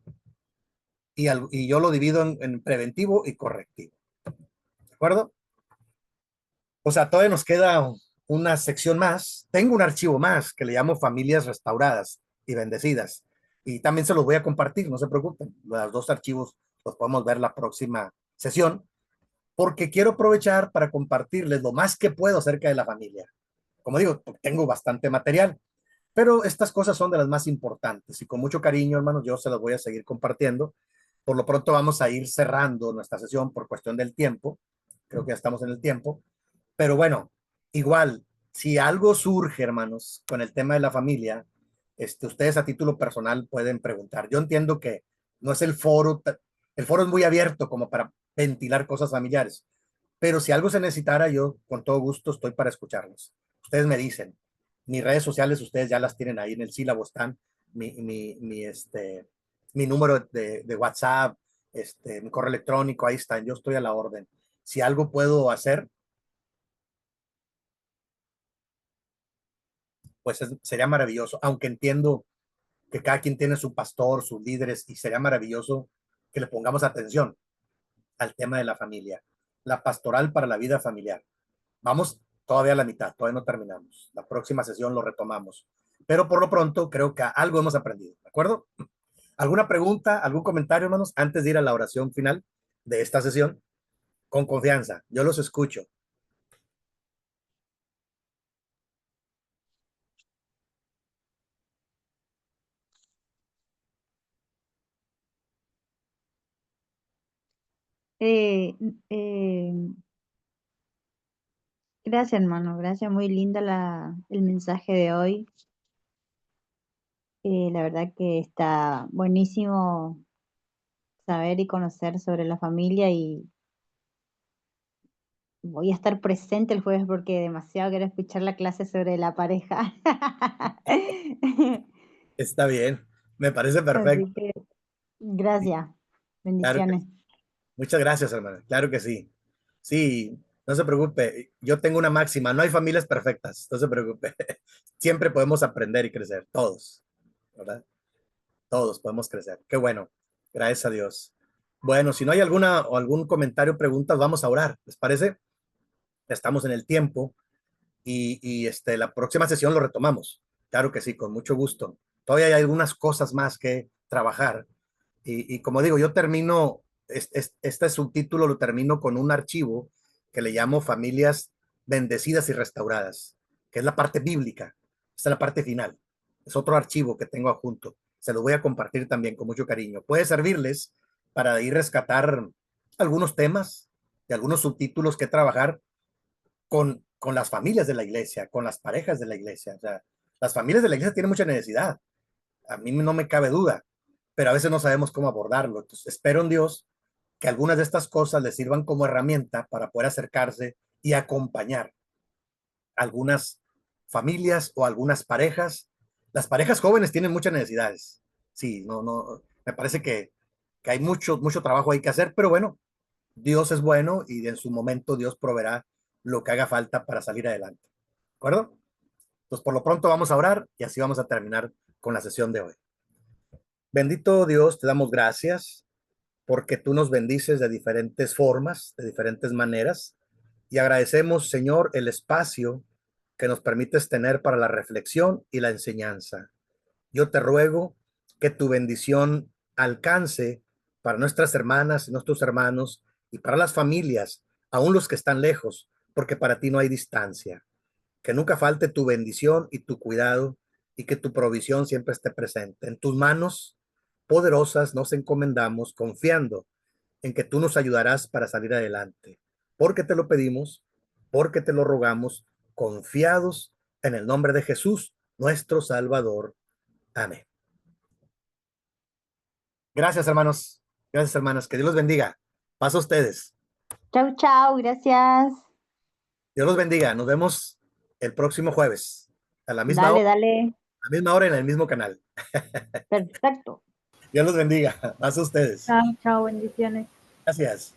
Y yo lo divido en preventivo y correctivo. ¿De acuerdo? O sea, todavía nos queda una sección más. Tengo un archivo más que le llamo familias restauradas y bendecidas. Y también se los voy a compartir, no se preocupen. Los dos archivos los podemos ver la próxima sesión, porque quiero aprovechar para compartirles lo más que puedo acerca de la familia. ¿De como digo, tengo bastante material, pero estas cosas son de las más importantes y con mucho cariño, hermanos, yo se las voy a seguir compartiendo. Por lo pronto vamos a ir cerrando nuestra sesión por cuestión del tiempo. Creo que ya estamos en el tiempo. Pero bueno, igual, si algo surge, hermanos, con el tema de la familia, ustedes a título personal pueden preguntar. Yo entiendo que no es el foro es muy abierto como para ventilar cosas familiares, pero si algo se necesitara, yo con todo gusto estoy para escucharlos. Ustedes me dicen, mis redes sociales, ustedes ya las tienen ahí en el sílabo, están mi número de WhatsApp, mi correo electrónico, ahí están, yo estoy a la orden. Si algo puedo hacer, pues sería maravilloso, aunque entiendo que cada quien tiene su pastor, sus líderes, y sería maravilloso que le pongamos atención al tema de la familia, la pastoral para la vida familiar. Vamos todavía a la mitad, todavía no terminamos. La próxima sesión lo retomamos. Pero por lo pronto creo que algo hemos aprendido, ¿de acuerdo? ¿Alguna pregunta, algún comentario, hermanos, antes de ir a la oración final de esta sesión? Con confianza, yo los escucho. Eh, eh, Gracias, hermano. Gracias. Muy linda el mensaje de hoy. La verdad que está buenísimo saber y conocer sobre la familia y voy a estar presente el jueves porque demasiado quiero escuchar la clase sobre la pareja. Está bien, me parece perfecto. Así que gracias. Claro que Bendiciones. sí. Muchas gracias, hermano. Claro que sí. Sí, no se preocupe. Yo tengo una máxima, no hay familias perfectas, no se preocupe. Siempre podemos aprender y crecer, todos, ¿verdad? Todos podemos crecer. Qué bueno. Gracias a Dios. Bueno, si no hay alguna o algún comentario, preguntas, vamos a orar. ¿Les parece? Estamos en el tiempo y la próxima sesión lo retomamos. Claro que sí, con mucho gusto. Todavía hay algunas cosas más que trabajar. Y como digo, yo termino, este subtítulo lo termino con un archivo que le llamo Familias Bendecidas y Restauradas, que es la parte bíblica. Esta es la parte final. Es otro archivo que tengo adjunto. Se lo voy a compartir también con mucho cariño. Puede servirles para ir rescatar algunos temas y algunos subtítulos que trabajar con las familias de la iglesia, con las parejas de la iglesia. O sea, las familias de la iglesia tienen mucha necesidad. A mí no me cabe duda, pero a veces no sabemos cómo abordarlo. Entonces, espero en Dios que algunas de estas cosas les sirvan como herramienta para poder acercarse y acompañar a algunas familias o algunas parejas. Las parejas jóvenes tienen muchas necesidades. Sí, no, me parece que hay mucho trabajo hay que hacer, pero bueno, Dios es bueno y en su momento Dios proveerá lo que haga falta para salir adelante. ¿De acuerdo? Entonces, por lo pronto vamos a orar y así vamos a terminar con la sesión de hoy. Bendito Dios, te damos gracias porque tú nos bendices de diferentes formas, de diferentes maneras, y agradecemos, Señor, el espacio que nos permites tener para la reflexión y la enseñanza. Yo te ruego que tu bendición alcance para nuestras hermanas y nuestros hermanos y para las familias, aun los que están lejos, porque para ti no hay distancia. Que nunca falte tu bendición y tu cuidado y que tu provisión siempre esté presente. En tus manos poderosas nos encomendamos confiando en que tú nos ayudarás para salir adelante. Porque te lo pedimos, porque te lo rogamos, confiados en el nombre de Jesús, nuestro Salvador. Amén. Gracias, hermanos. Gracias, hermanas. Que Dios los bendiga. Paso a ustedes. Chau, chau. Gracias. Dios los bendiga. Nos vemos el próximo jueves a Dale, dale. la misma hora en el mismo canal. Perfecto. Dios los bendiga. Paso a ustedes. Chao, chao. Bendiciones. Gracias.